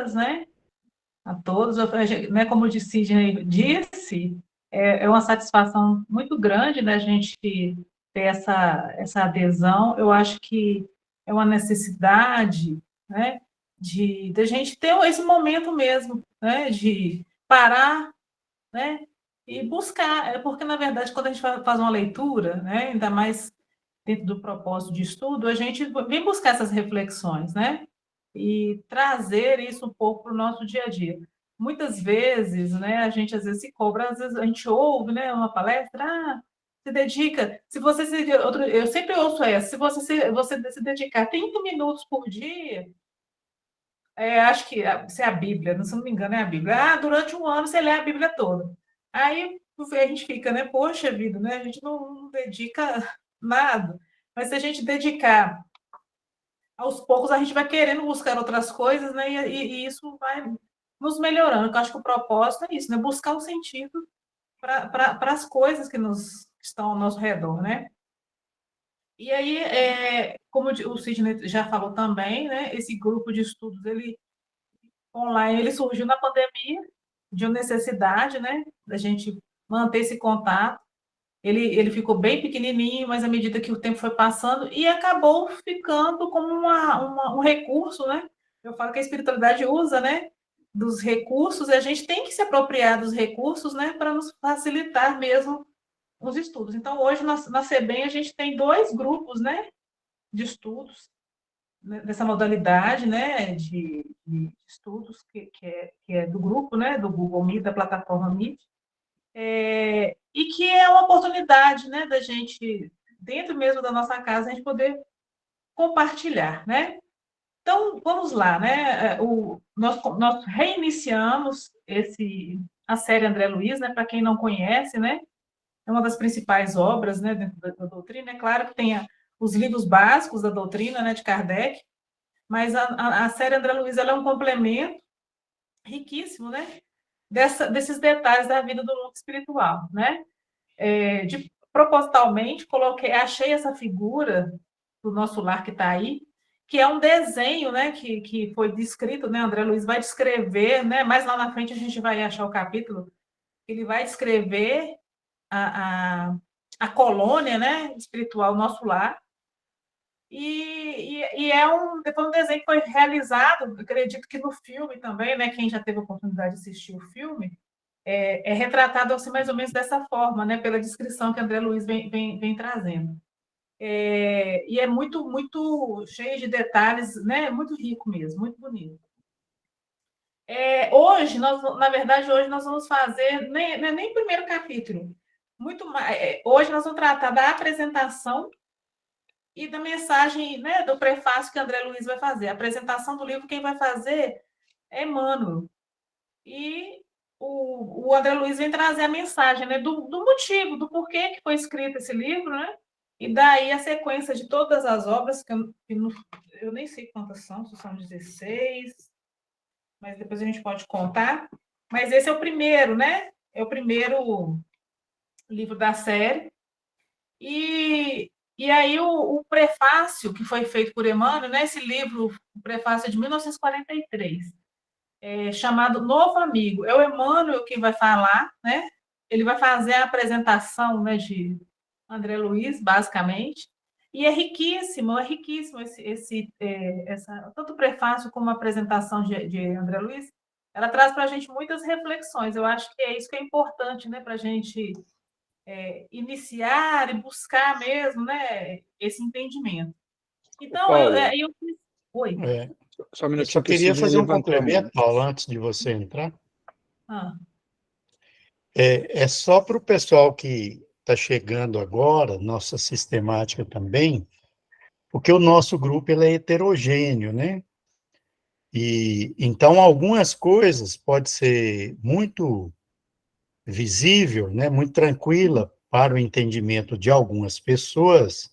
todas, né? A todos, né, como o Sidney disse, é uma satisfação muito grande da gente ter essa adesão. Eu acho que é uma necessidade, né, de gente ter esse momento mesmo, né, de parar, né, e buscar. É porque, na verdade, quando a gente faz uma leitura, né, ainda mais dentro do propósito de estudo, a gente vem buscar essas reflexões, né? E trazer isso um pouco para o nosso dia a dia. Muitas vezes, né, a gente às vezes se cobra, às vezes a gente ouve, né, uma palestra, se dedica, se você se, eu sempre ouço essa, se você se dedicar 30 minutos por dia, acho que se é a Bíblia, se não me engano é a Bíblia, durante um ano você lê a Bíblia toda. Aí a gente fica, né, poxa vida, né, a gente não dedica nada, mas se a gente dedicar aos poucos a gente vai querendo buscar outras coisas, né? E isso vai nos melhorando. Eu acho que o propósito é isso, né? Buscar o sentido para as coisas que estão ao nosso redor, né? E aí, como o Sidney já falou também, né? Esse grupo de estudos ele online ele surgiu na pandemia de uma necessidade, né? Da gente manter esse contato. Ele ficou bem pequenininho, mas à medida que o tempo foi passando, e acabou ficando como um recurso, né? Eu falo que a espiritualidade usa, né? Dos recursos, e a gente tem que se apropriar dos recursos, né? Para nos facilitar mesmo os estudos. Então, hoje, na SEBEM, a gente tem dois grupos, né? De estudos, né, dessa modalidade, né? De estudos, que é do grupo, né? Do Google Meet, da plataforma Meet, e que é uma oportunidade, né, da gente, dentro mesmo da nossa casa, a gente poder compartilhar, né? Então, vamos lá, né? Nós reiniciamos a série André Luiz, né? Para quem não conhece, né? É uma das principais obras, né, dentro da doutrina. É claro que tem os livros básicos da doutrina, né, de Kardec, mas a série André Luiz ela é um complemento riquíssimo, né? Desses detalhes da vida do mundo espiritual, né? Propositalmente achei essa figura do nosso lar que está aí, que é um desenho, né, que foi descrito, né, André Luiz vai descrever, né, mais lá na frente a gente vai achar o capítulo, ele vai descrever a, a, a colônia, né, espiritual, nosso lar, depois um desenho que foi realizado, acredito que no filme também, né, quem já teve a oportunidade de assistir o filme, é retratado assim mais ou menos dessa forma, né, pela descrição que André Luiz vem trazendo. E é muito, muito cheio de detalhes, né, muito rico mesmo, muito bonito. Hoje, na verdade, hoje nós vamos fazer, nem o primeiro capítulo, muito mais, hoje nós vamos tratar da apresentação e da mensagem, né, do prefácio que André Luiz vai fazer. A apresentação do livro, quem vai fazer é Emmanuel. E o André Luiz vem trazer a mensagem, né, do motivo, do porquê que foi escrito esse livro, né? E daí a sequência de todas as obras, eu nem sei quantas são, se são 16, mas depois a gente pode contar. Mas esse é o primeiro, né? É o primeiro livro da série. E aí o prefácio que foi feito por Emmanuel, né? Esse livro, o prefácio é de 1943, chamado Novo Amigo. É o Emmanuel quem vai falar, né? Ele vai fazer a apresentação, né, de André Luiz, basicamente, e é riquíssimo tanto o prefácio como a apresentação de André Luiz, ela traz para a gente muitas reflexões. Eu acho que é isso que é importante, né, para a gente iniciar e buscar mesmo, né, esse entendimento. Ô, Então, Paula, Oi. É, só um eu só minutinho que o queria Sidney fazer um levantou a complemento, mão. Paulo, antes de você entrar. Ah, É só para o pessoal que está chegando agora, nossa sistemática também, porque o nosso grupo ele é heterogêneo, né? E então algumas coisas pode ser muito visível, né? Muito tranquila para o entendimento de algumas pessoas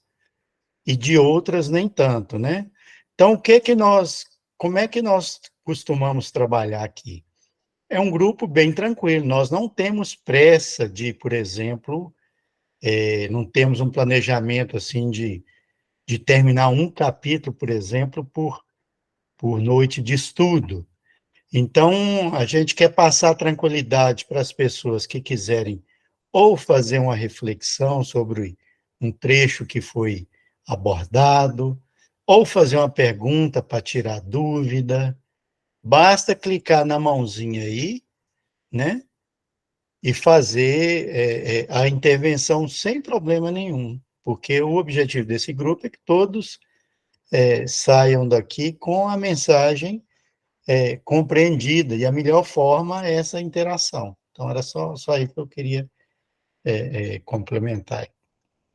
e de outras nem tanto, né? Então como é que nós costumamos trabalhar aqui? É um grupo bem tranquilo. Nós não temos pressa de, por exemplo, não temos um planejamento assim de terminar um capítulo, por exemplo, por noite de estudo. Então, a gente quer passar tranquilidade para as pessoas que quiserem ou fazer uma reflexão sobre um trecho que foi abordado, ou fazer uma pergunta para tirar dúvida. Basta clicar na mãozinha aí, né? E fazer a intervenção sem problema nenhum, porque o objetivo desse grupo é que todos saiam daqui com a mensagem compreendida, e a melhor forma é essa interação. Então, era só isso que eu queria complementar.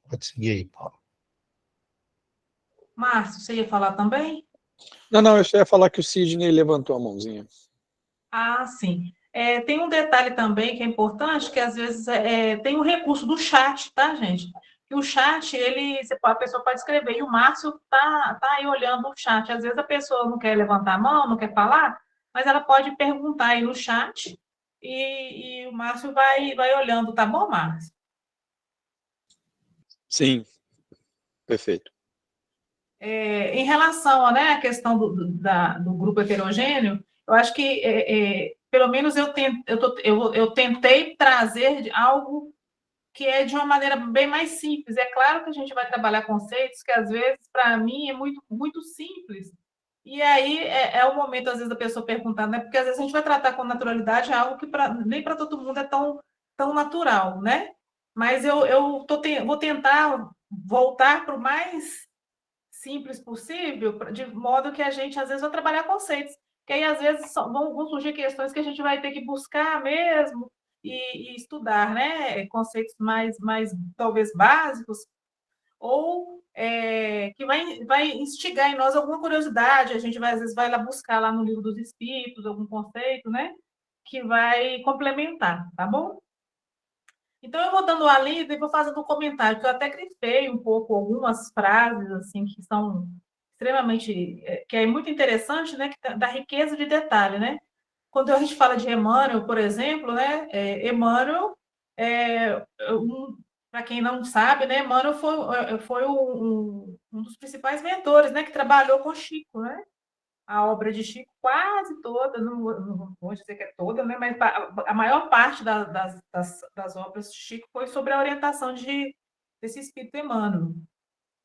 Pode seguir aí, Paulo. Márcio, você ia falar também? Não, eu só ia falar que o Sidney levantou a mãozinha. Ah, sim. Tem um detalhe também que é importante, que às vezes tem o recurso do chat, tá, gente? Que o chat, a pessoa pode escrever, e o Márcio tá aí olhando o chat. Às vezes a pessoa não quer levantar a mão, não quer falar, mas ela pode perguntar aí no chat e o Márcio vai olhando, tá bom, Márcio? Sim, perfeito. Em relação, né, à questão do grupo heterogêneo, eu acho que, pelo menos, eu tentei trazer algo que é de uma maneira bem mais simples. É claro que a gente vai trabalhar conceitos que, às vezes, para mim, é muito, muito simples. E aí é o momento, às vezes, da pessoa perguntar, né? Porque, às vezes, a gente vai tratar com naturalidade algo que nem para todo mundo é tão natural, né? Mas vou tentar voltar para o mais simples possível, de modo que a gente, às vezes, vai trabalhar conceitos, que aí, às vezes, vão surgir questões que a gente vai ter que buscar mesmo e estudar, né? Conceitos mais talvez, básicos, ou que vai instigar em nós alguma curiosidade, a gente vai, às vezes, vai lá buscar lá no Livro dos Espíritos algum conceito, né? Que vai complementar, tá bom? Então, eu vou dando a lida e vou fazendo um comentário, que eu até grifei um pouco algumas frases, assim, que são extremamente, que é muito interessante, né, da riqueza de detalhe, né? Quando a gente fala de Emmanuel, por exemplo, né, Emmanuel, para quem não sabe, né, Emmanuel foi um dos principais mentores, né, que trabalhou com Chico, né? A obra de Chico quase toda, não vou dizer que é toda, né, mas a maior parte das obras de Chico foi sobre a orientação desse espírito Emmanuel.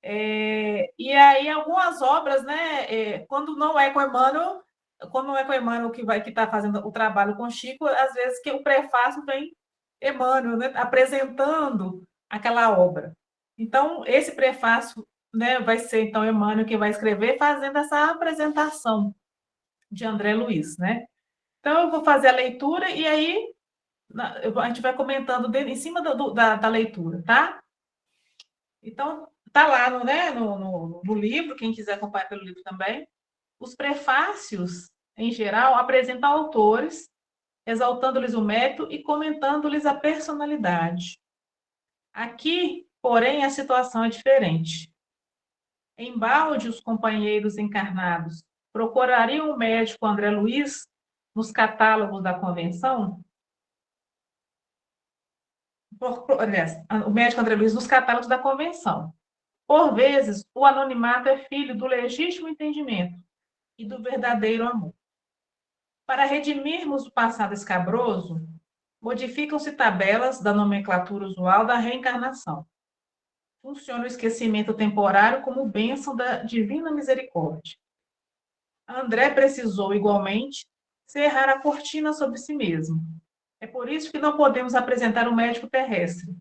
E aí, algumas obras, né, quando não é com Emmanuel, quando não é com Emmanuel que está fazendo o trabalho com Chico, às vezes que o prefácio vem Emmanuel, né, apresentando aquela obra. Então, esse prefácio, né, vai ser, então, Emmanuel que vai escrever, fazendo essa apresentação de André Luiz, né? Então, eu vou fazer a leitura e aí a gente vai comentando em cima da leitura, tá? Então, tá lá né, no livro, quem quiser acompanhar pelo livro também. Os prefácios, em geral, apresentam autores, exaltando-lhes o método e comentando-lhes a personalidade. Aqui, porém, a situação é diferente. Embalde, os companheiros encarnados procurariam o médico André Luiz nos catálogos da convenção? Aliás, o médico André Luiz nos catálogos da convenção. Por vezes, o anonimato é filho do legítimo entendimento e do verdadeiro amor. Para redimirmos o passado escabroso, modificam-se tabelas da nomenclatura usual da reencarnação. Funciona o esquecimento temporário como bênção da divina misericórdia. André precisou, igualmente, cerrar a cortina sobre si mesmo. É por isso que não podemos apresentar o médico terrestre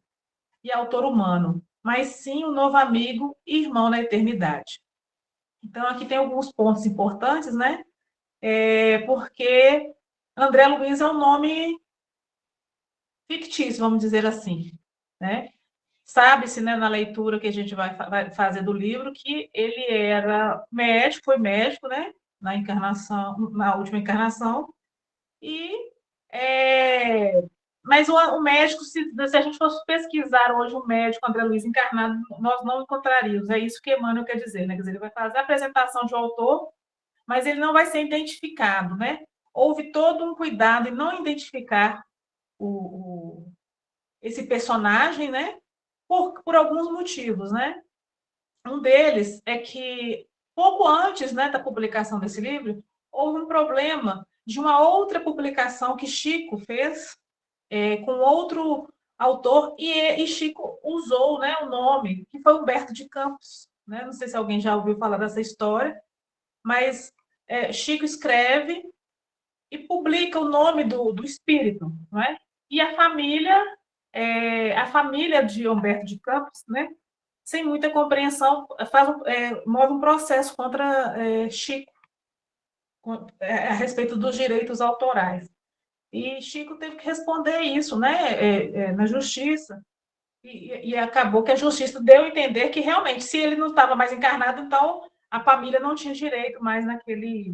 e autor humano, mas sim o novo amigo e irmão na eternidade. Então, aqui tem alguns pontos importantes, né? Porque André Luiz é um nome fictício, vamos dizer assim, né? Sabe-se, né, na leitura que a gente vai fazer do livro, que ele era médico, foi médico, né? Na última encarnação, e mas o médico, se a gente fosse pesquisar hoje o médico André Luiz encarnado, nós não encontraríamos. É isso que Emmanuel quer dizer, né? Quer dizer, ele vai fazer a apresentação de um autor, mas ele não vai ser identificado, né? Houve todo um cuidado em não identificar esse personagem, né? Por alguns motivos, né? Um deles é que, pouco antes, né, da publicação desse livro, houve um problema de uma outra publicação que Chico fez com outro autor, e Chico usou, né, o nome, que foi Humberto de Campos. Né? Não sei se alguém já ouviu falar dessa história, mas Chico escreve e publica o nome do espírito, não é? E a família de Humberto de Campos, né, sem muita compreensão, move um processo contra Chico a respeito dos direitos autorais. E Chico teve que responder isso, né, na justiça. E acabou que a justiça deu a entender que realmente, se ele não estava mais encarnado, então a família não tinha direito mais naqueles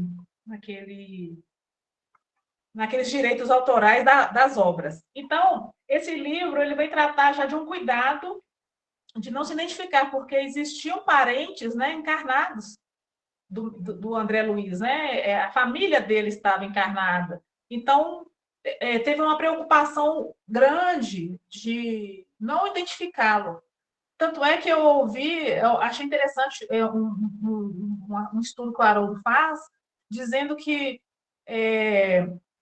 direitos autorais das obras. Então, esse livro ele vem tratar já de um cuidado de não se identificar, porque existiam parentes, né, encarnados do André Luiz, né? A família dele estava encarnada. Então, teve uma preocupação grande de não identificá-lo. Tanto é que eu achei interessante um estudo que o Haroldo faz, dizendo que,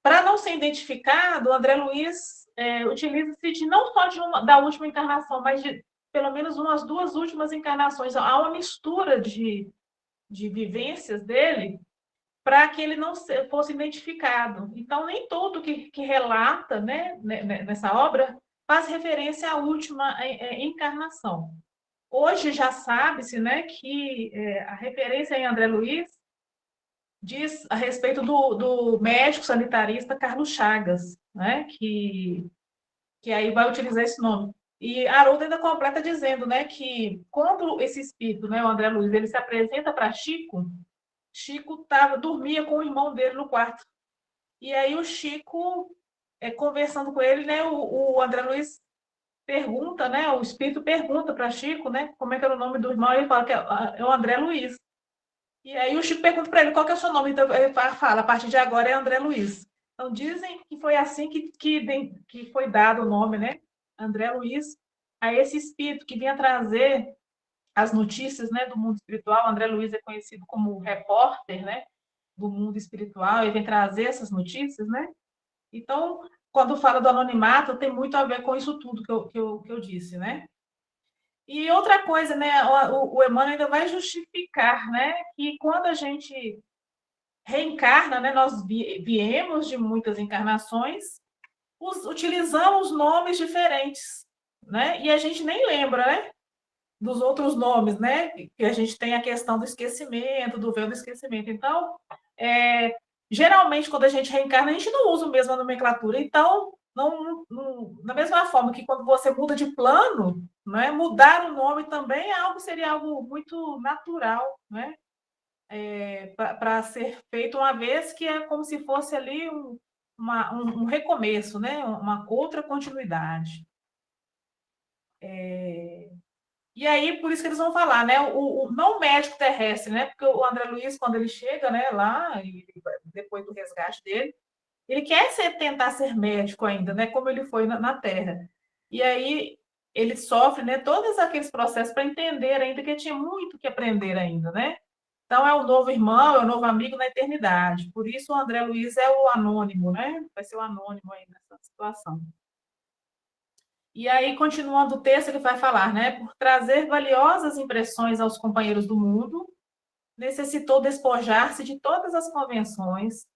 para não ser identificado, o André Luiz utiliza-se não só da última encarnação, mas de pelo menos umas 2 últimas encarnações. Há uma mistura de vivências dele para que ele não fosse identificado. Então, nem tudo que relata, né, nessa obra faz referência à última encarnação. Hoje já sabe-se, né, que a referência em André Luiz diz a respeito do médico sanitarista Carlos Chagas, né, que aí vai utilizar esse nome. E Haroldo ainda completa dizendo, né, que quando esse espírito, né, o André Luiz, ele se apresenta para Chico, Chico dormia com o irmão dele no quarto. E aí o Chico, conversando com ele, né, o André Luiz pergunta, né, o espírito pergunta para Chico, né, como é que era o nome do irmão, e ele fala que é o André Luiz. E aí o Chico pergunta para ele qual que é o seu nome, então ele fala, a partir de agora é André Luiz. Então dizem que foi assim que foi dado o nome, né, André Luiz, a esse espírito que vinha trazer as notícias, né, do mundo espiritual. André Luiz é conhecido como repórter, né, do mundo espiritual, e vem trazer essas notícias, né? Então, quando fala do anonimato, tem muito a ver com isso tudo que eu disse, né? E outra coisa, né, o Emmanuel ainda vai justificar, né, que quando a gente reencarna, né, nós viemos de muitas encarnações, utilizamos nomes diferentes, né? E a gente nem lembra, né, dos outros nomes, né? Que a gente tem a questão do esquecimento, do véu do esquecimento. Então, geralmente, quando a gente reencarna, a gente não usa a mesma nomenclatura. Então, da mesma forma que quando você muda de plano, né, mudar o nome também seria algo muito natural, né? Para ser feito, uma vez que é como se fosse ali um recomeço, né? Uma outra continuidade. E aí, por isso que eles vão falar, né? Não o médico terrestre, né? Porque o André Luiz, quando ele chega, né, lá, depois do resgate dele, ele quer tentar ser médico ainda, né? Como ele foi na Terra. E aí ele sofre, né, todos aqueles processos para entender ainda que tinha muito que aprender ainda, né? Então é o novo irmão, é o novo amigo na eternidade. Por isso o André Luiz é o anônimo, né? Vai ser o anônimo aí nessa situação. E aí, continuando o texto, ele vai falar, né? Por trazer valiosas impressões aos companheiros do mundo, necessitou despojar-se de todas as convenções,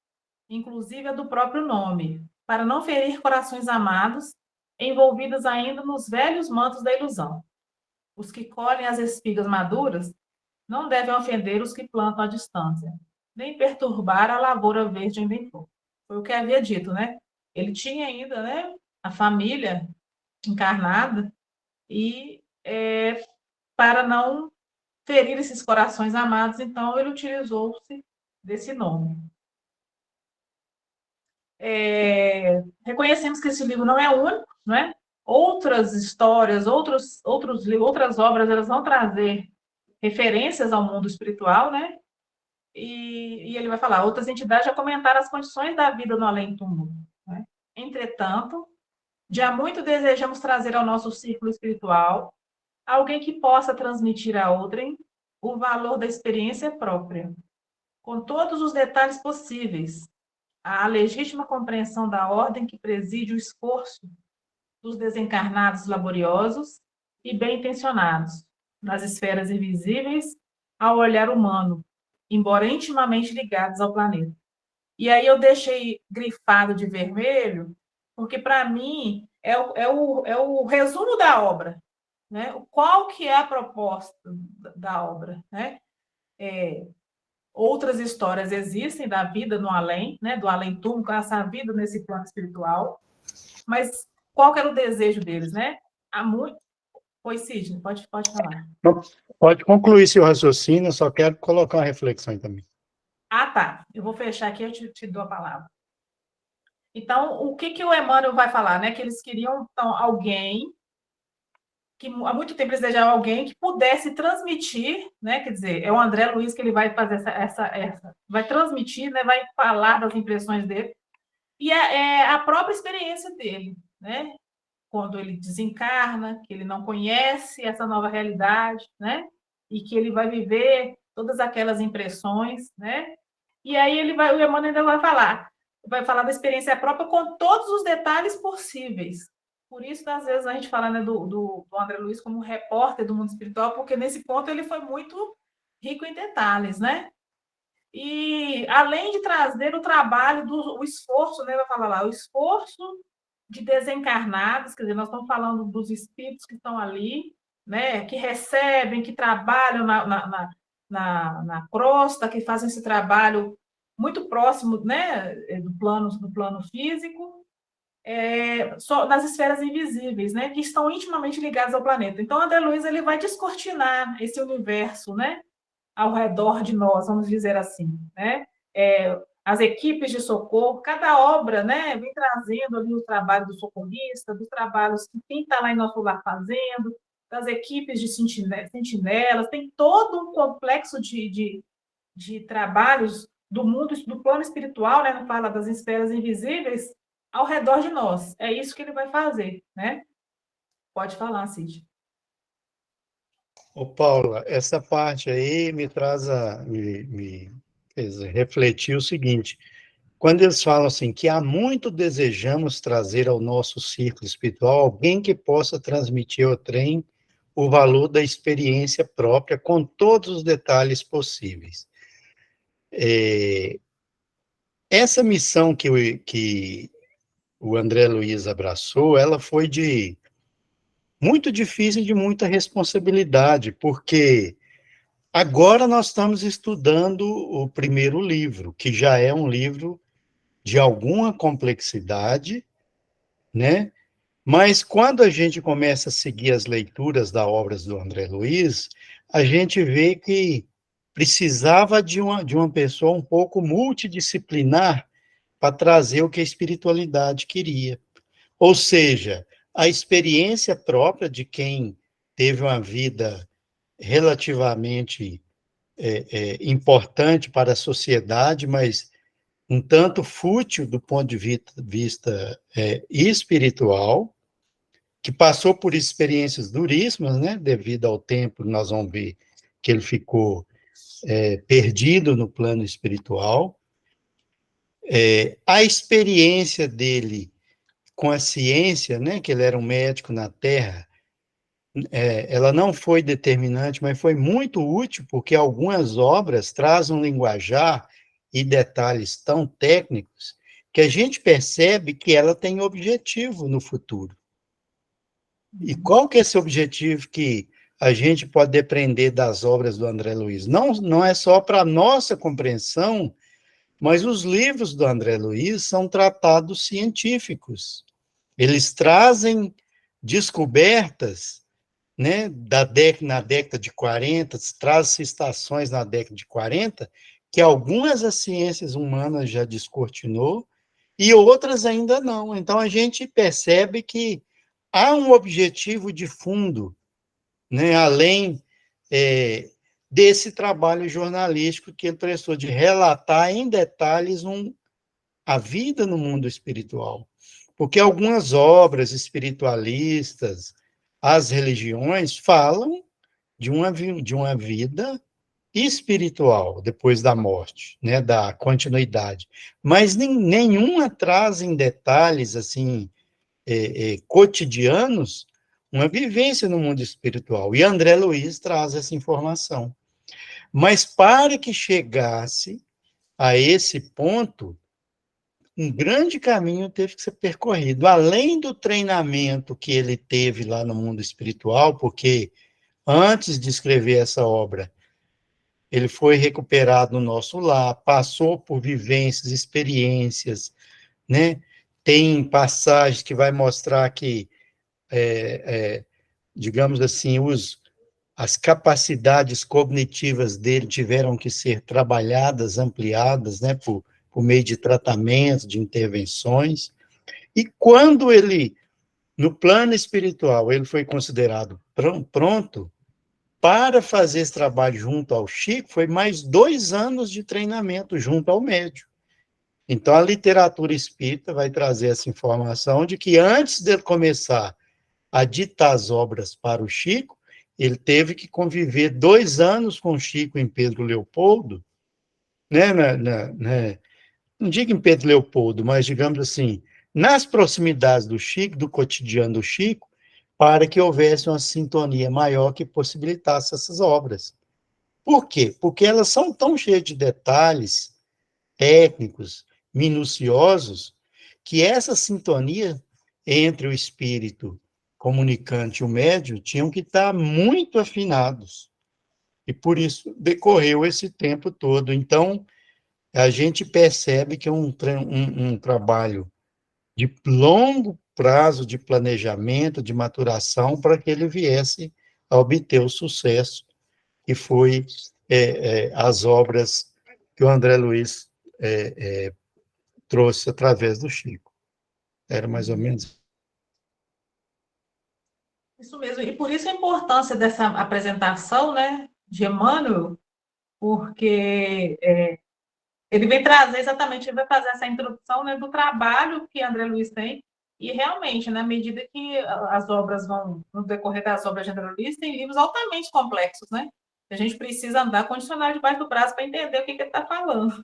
inclusive a do próprio nome, para não ferir corações amados, envolvidos ainda nos velhos mantos da ilusão. Os que colhem as espigas maduras não devem ofender os que plantam à distância, nem perturbar a lavoura verde ainda em flor. Foi o que havia dito, né? Ele tinha ainda, né, a família encarnada, e para não ferir esses corações amados, então ele utilizou-se desse nome. Reconhecemos que esse livro não é único, não é? Outras histórias, outras obras, elas vão trazer referências ao mundo espiritual, né? E ele vai falar, outras entidades já comentaram as condições da vida no além-túmulo. Né? Entretanto, já muito desejamos trazer ao nosso círculo espiritual alguém que possa transmitir a outrem o valor da experiência própria, com todos os detalhes possíveis, a legítima compreensão da ordem que preside o esforço dos desencarnados laboriosos e bem-intencionados, nas esferas invisíveis, ao olhar humano, embora intimamente ligados ao planeta. E aí eu deixei grifado de vermelho, porque, para mim, é o resumo da obra, né? Qual que é a proposta da obra, né? Outras histórias existem da vida no além, né? Do além-túmulo, com essa vida nesse plano espiritual, mas qual que era o desejo deles, né? Há muito... Oi, Sidney, pode falar. Pode concluir seu raciocínio, eu só quero colocar uma reflexão aí também. Ah, tá. Eu vou fechar aqui, eu te dou a palavra. Então, o que o Emmanuel vai falar, né? Que eles queriam, então, alguém que há muito tempo eles desejavam alguém que pudesse transmitir, né? Quer dizer, é o André Luiz que ele vai fazer vai transmitir, né? Vai falar das impressões dele e é a própria experiência dele, né? Quando ele desencarna, que ele não conhece essa nova realidade, né? E que ele vai viver todas aquelas impressões, né? E aí o Emmanuel ainda vai falar da experiência própria com todos os detalhes possíveis. Por isso, às vezes, a gente fala, né, do André Luiz como repórter do mundo espiritual, porque nesse ponto ele foi muito rico em detalhes, né? E além de trazer o trabalho, o esforço, né, vai falar lá, o esforço de desencarnados, quer dizer, nós estamos falando dos espíritos que estão ali, né, que recebem, que trabalham na crosta, que fazem esse trabalho muito próximo, né, do plano físico, só nas esferas invisíveis, né, que estão intimamente ligadas ao planeta. Então, André Luiz ele vai descortinar esse universo, né, ao redor de nós, vamos dizer assim, né? As equipes de socorro, cada obra, né, vem trazendo ali o trabalho do socorrista, dos trabalhos que quem está lá em nosso lar fazendo, das equipes de sentinelas, tem todo um complexo de trabalhos do mundo, do plano espiritual, né, não fala das esferas invisíveis, ao redor de nós. É isso que ele vai fazer, né? Pode falar, Cid. Ô, Paula, essa parte aí me fez refletir o seguinte: quando eles falam assim, que há muito desejamos trazer ao nosso círculo espiritual alguém que possa transmitir ao trem o valor da experiência própria com todos os detalhes possíveis. Essa missão que o André Luiz abraçou, ela foi muito difícil e de muita responsabilidade, porque agora nós estamos estudando o primeiro livro, que já é um livro de alguma complexidade, né? Mas quando a gente começa a seguir as leituras das obras do André Luiz, a gente vê que precisava de uma pessoa um pouco multidisciplinar para trazer o que a espiritualidade queria. Ou seja, a experiência própria de quem teve uma vida relativamente importante para a sociedade, mas um tanto fútil do ponto de vista espiritual, que passou por experiências duríssimas, né? Devido ao tempo, nós vamos ver que ele ficou perdido no plano espiritual. A experiência dele com a ciência, né? Que ele era um médico na Terra, ela não foi determinante, mas foi muito útil, porque algumas obras trazem um linguajar e detalhes tão técnicos que a gente percebe que ela tem objetivo no futuro. E qual que é esse objetivo que a gente pode depreender das obras do André Luiz? Não é só para a nossa compreensão, mas os livros do André Luiz são tratados científicos. Eles trazem descobertas, né, na década de 40, traz estações na década de 40, que algumas as ciências humanas já descortinou e outras ainda não. Então, a gente percebe que há um objetivo de fundo, né, além desse trabalho jornalístico que ele prestou, de relatar em detalhes a vida no mundo espiritual. Porque algumas obras espiritualistas, as religiões, falam de uma vida espiritual depois da morte, né, da continuidade, mas nenhuma traz em detalhes assim cotidianos uma vivência no mundo espiritual. E André Luiz traz essa informação. Mas para que chegasse a esse ponto, um grande caminho teve que ser percorrido, além do treinamento que ele teve lá no mundo espiritual, porque antes de escrever essa obra, ele foi recuperado no nosso lar, passou por vivências, experiências, né? Tem passagens que vai mostrar que, digamos assim, as capacidades cognitivas dele tiveram que ser trabalhadas, ampliadas, né, por meio de tratamento, de intervenções. E quando ele, no plano espiritual, ele foi considerado pronto para fazer esse trabalho junto ao Chico, foi mais 2 anos de treinamento junto ao médium. Então, a literatura espírita vai trazer essa informação de que antes de começar a ditar as obras para o Chico, ele teve que conviver 2 anos com o Chico em Pedro Leopoldo, né, não digo em Pedro Leopoldo, mas digamos assim, nas proximidades do Chico, do cotidiano do Chico, para que houvesse uma sintonia maior que possibilitasse essas obras. Por quê? Porque elas são tão cheias de detalhes técnicos, minuciosos, que essa sintonia entre o espírito comunicante e o médium tinham que estar muito afinados. E por isso decorreu esse tempo todo. Então, a gente percebe que é um trabalho de longo prazo de planejamento, de maturação, para que ele viesse a obter o sucesso que foi as obras que o André Luiz trouxe através do Chico. Era mais ou menos. Isso mesmo, e por isso a importância dessa apresentação, né, de Emmanuel, porque ele vem trazer exatamente, ele vai fazer essa introdução, né, do trabalho que André Luiz tem, e realmente, na medida que as obras vão, no decorrer das obras de André Luiz, tem livros altamente complexos, né? A gente precisa andar com o dicionário debaixo do braço para entender o que ele está falando.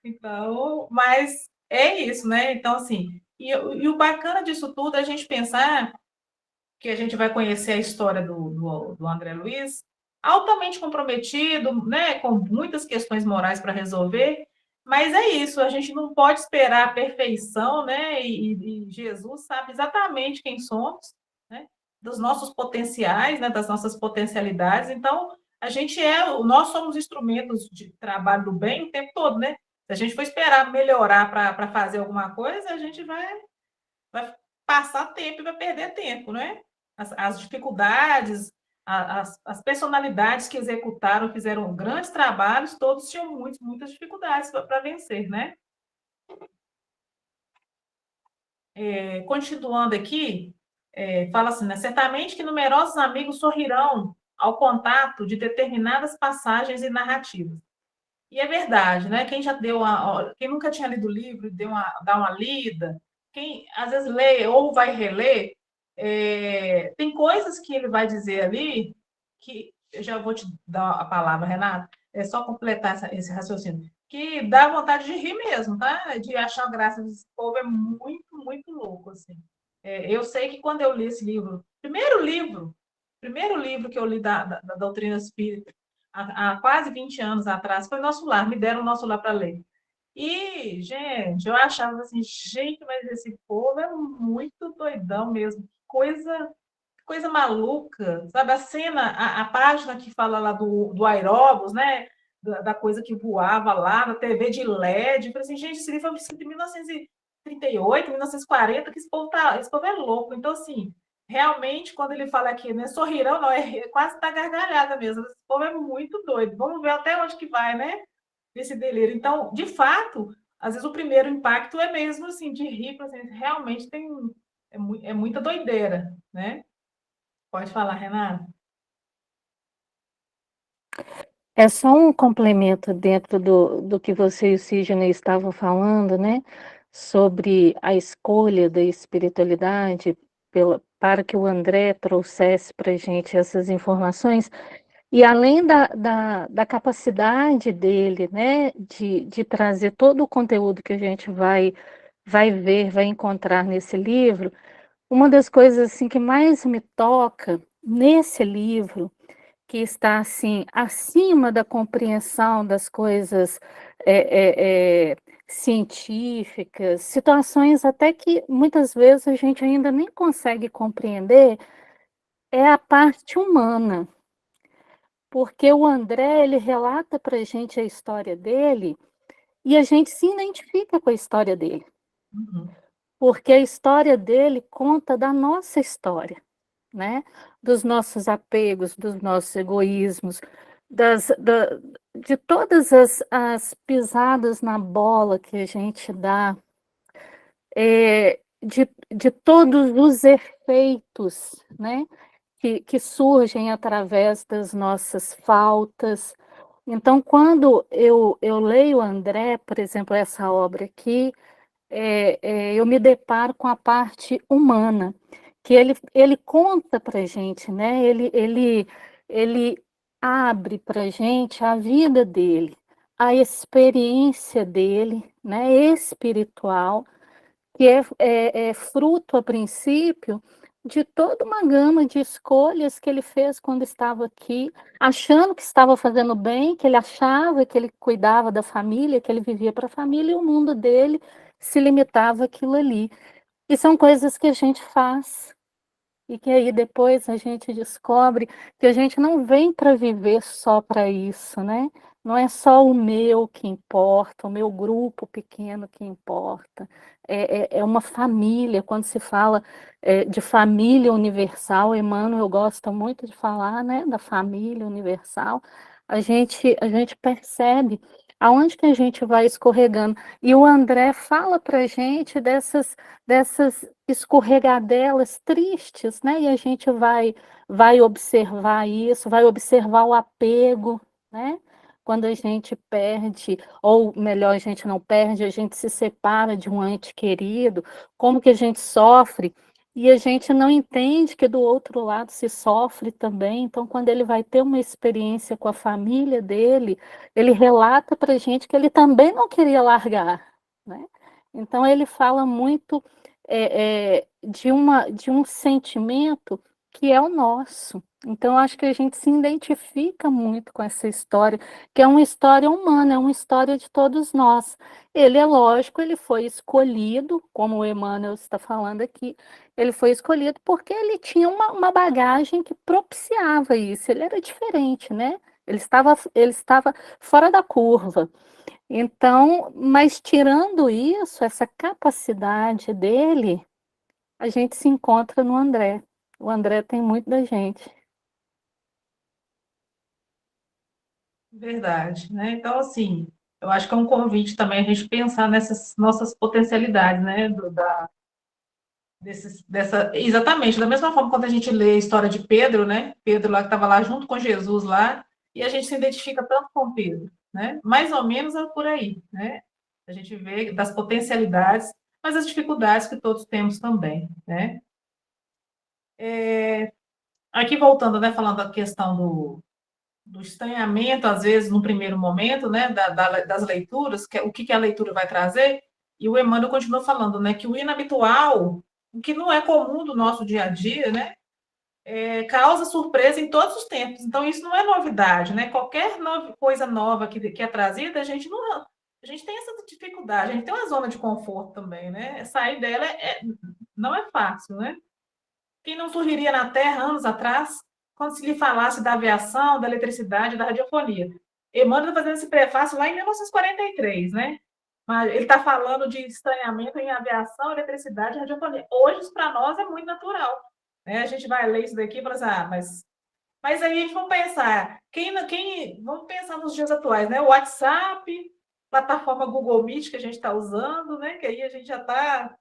Então, mas é isso, né? Então, assim, e o bacana disso tudo é a gente pensar que a gente vai conhecer a história do André Luiz, altamente comprometido, né, com muitas questões morais para resolver, mas é isso, a gente não pode esperar a perfeição, né, e Jesus sabe exatamente quem somos, né, dos nossos potenciais, né, das nossas potencialidades, então nós somos instrumentos de trabalho do bem o tempo todo, né, se a gente for esperar melhorar para fazer alguma coisa, a gente vai passar tempo e vai perder tempo, né? As dificuldades, as personalidades que executaram, fizeram grandes trabalhos, todos tinham muitas dificuldades para vencer, né? Continuando aqui, fala assim, né? Certamente que numerosos amigos sorrirão ao contato de determinadas passagens e narrativas. E é verdade, né? Quem nunca tinha lido o livro, dá uma lida, quem às vezes lê ou vai reler, tem coisas que ele vai dizer ali que eu já vou te dar a palavra, Renato, é só completar esse raciocínio, que dá vontade de rir mesmo, tá? De achar graça desse povo é muito, muito louco, assim. Eu sei que quando eu li esse livro, primeiro livro que eu li da doutrina espírita, há quase 20 anos atrás, foi Nosso Lar, me deram o Nosso Lar para ler. E, gente, eu achava assim, gente, mas esse povo é muito doidão mesmo. Coisa maluca, sabe? A cena, a página que fala lá do aeróbus, né? Da coisa que voava lá, na TV de LED. Eu falei assim, gente, esse livro foi escrito em 1938, 1940, que esse povo é louco. Então, assim, realmente, quando ele fala aqui, né? Sorrirão, não, quase tá gargalhada mesmo. Esse povo é muito doido. Vamos ver até onde que vai, né? Esse delírio. Então, de fato, às vezes o primeiro impacto é mesmo assim, de rir, assim, realmente é muita doideira, né? Pode falar, Renata. É só um complemento dentro do que você e o Sidney estavam falando, né? Sobre a escolha da espiritualidade para que o André trouxesse para a gente essas informações. E além da capacidade dele, né, de trazer todo o conteúdo que a gente vai ver, vai encontrar nesse livro, uma das coisas assim que mais me toca nesse livro, que está assim acima da compreensão das coisas científicas, situações até que muitas vezes a gente ainda nem consegue compreender, é a parte humana. Porque o André, ele relata para a gente a história dele e a gente se identifica com a história dele. Uhum. Porque a história dele conta da nossa história, né? Dos nossos apegos, dos nossos egoísmos, de todas as pisadas na bola que a gente dá, de todos os efeitos, né? Que surgem através das nossas faltas. Então, quando eu leio André, por exemplo, essa obra aqui, eu me deparo com a parte humana, que ele conta para a gente, né? Ele abre para a gente a vida dele, a experiência dele, né? Espiritual, que é fruto, a princípio, de toda uma gama de escolhas que ele fez quando estava aqui, achando que estava fazendo bem, que ele achava que ele cuidava da família, que ele vivia para a família, e o mundo dele se limitava àquilo ali. E são coisas que a gente faz, e que aí depois a gente descobre que a gente não vem para viver só para isso, né? Não é só o meu que importa, o meu grupo pequeno que importa. É uma família. Quando se fala de família universal, Emmanuel gosta muito de falar, né, da família universal. A gente percebe aonde que a gente vai escorregando. E o André fala para a gente dessas escorregadelas tristes, né? E a gente vai observar isso, vai observar o apego, né? Quando a gente perde, ou melhor, a gente não perde, a gente se separa de um ente querido, como que a gente sofre, e a gente não entende que do outro lado se sofre também. Então, quando ele vai ter uma experiência com a família dele, ele relata para a gente que ele também não queria largar, né? Então, ele fala muito de um sentimento que é o nosso. Então, acho que a gente se identifica muito com essa história, que é uma história humana, é uma história de todos nós. Ele é lógico, ele foi escolhido, como o Emmanuel está falando aqui, ele foi escolhido porque ele tinha uma bagagem que propiciava isso, ele era diferente, né? Ele estava fora da curva. Então, mas tirando isso, essa capacidade dele, a gente se encontra no André. O André tem muito da gente. Verdade, né? Então, assim, eu acho que é um convite também a gente pensar nessas nossas potencialidades, né? Exatamente, da mesma forma quando a gente lê a história de Pedro, né? Pedro lá que estava lá junto com Jesus lá, e a gente se identifica tanto com Pedro, né? Mais ou menos é por aí, né? A gente vê das potencialidades, mas as dificuldades que todos temos também, né? Aqui voltando, né? Falando da questão do estranhamento, às vezes, no primeiro momento, né, das leituras, o que a leitura vai trazer, e o Emmanuel continua falando, né, que o inabitual, o que não é comum do nosso dia a dia, né, causa surpresa em todos os tempos. Então, isso não é novidade, né? Qualquer coisa nova que é trazida, a gente tem essa dificuldade, a gente tem uma zona de conforto também, né? Sair dela não é fácil, né? Quem não surgiria na Terra anos atrás, quando se lhe falasse da aviação, da eletricidade, da radiofonia? Emmanuel está fazendo esse prefácio lá em 1943, né? Mas ele está falando de estranhamento em aviação, eletricidade e radiofonia. Hoje, isso para nós é muito natural. Né? A gente vai ler isso daqui e fala assim, mas aí a gente vamos pensar, vamos pensar nos dias atuais, né? O WhatsApp, plataforma Google Meet que a gente está usando, né? Que aí a gente já está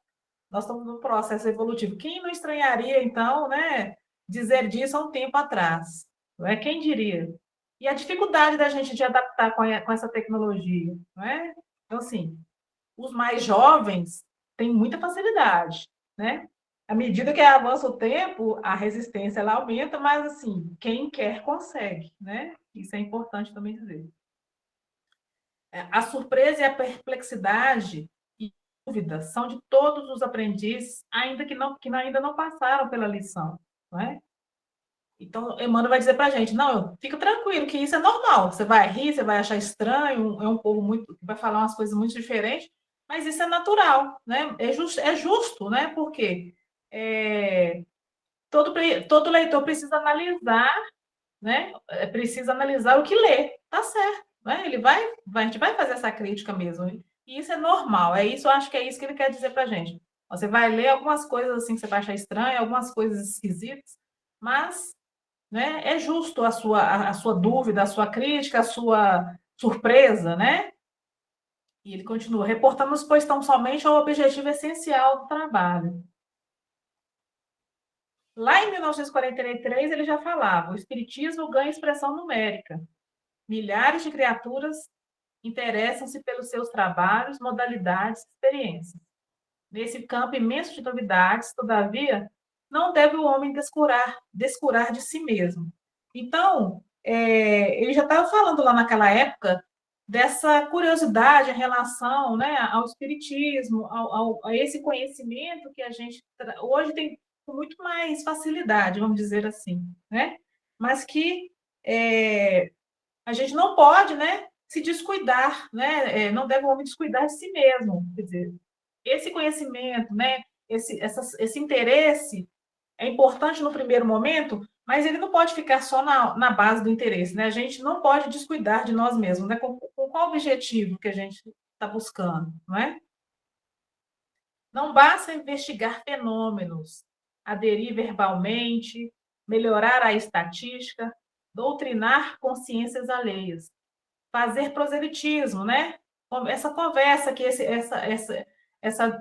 nós estamos num processo evolutivo. Quem não estranharia, então, né, dizer disso há um tempo atrás? Não é? Quem diria? E a dificuldade da gente de adaptar com essa tecnologia, não é? Então, assim, os mais jovens têm muita facilidade, né? À medida que avança o tempo, a resistência ela aumenta, mas assim, quem quer consegue, né? Isso é importante também dizer. A surpresa e a perplexidade e dúvida são de todos os aprendizes, ainda que ainda não passaram pela lição, não é? Então, Emmanuel vai dizer para a gente, não, fica tranquilo, que isso é normal. Você vai rir, você vai achar estranho, é um povo muito, vai falar umas coisas muito diferentes, mas isso é natural, né? É justo, né? Porque todo leitor precisa analisar, né? Precisa analisar o que lê, tá certo, né? A gente vai fazer essa crítica mesmo. E isso é normal, eu acho que é isso que ele quer dizer para a gente. Você vai ler algumas coisas assim que você vai achar estranho, algumas coisas esquisitas, mas, né, é justo a sua dúvida, a sua crítica, a sua surpresa, né? E ele continua, reportamos, pois, tão somente ao objetivo essencial do trabalho. Lá em 1943, ele já falava, o espiritismo ganha expressão numérica. Milhares de criaturas interessam-se pelos seus trabalhos, modalidades, experiências. Nesse campo imenso de novidades, todavia, não deve o homem descurar de si mesmo. Então, ele já estava falando lá naquela época dessa curiosidade em relação, né, ao espiritismo, a esse conhecimento que a gente hoje tem com muito mais facilidade, vamos dizer assim, né? Mas que a gente não pode, né, se descuidar, né? Não deve o homem descuidar de si mesmo. Quer dizer, esse conhecimento, né, esse interesse é importante no primeiro momento, mas ele não pode ficar só na base do interesse, né? A gente não pode descuidar de nós mesmos, né? Com qual objetivo que a gente está buscando, não é? Não basta investigar fenômenos, aderir verbalmente, melhorar a estatística, doutrinar consciências alheias, fazer proselitismo, né? Essa conversa aqui,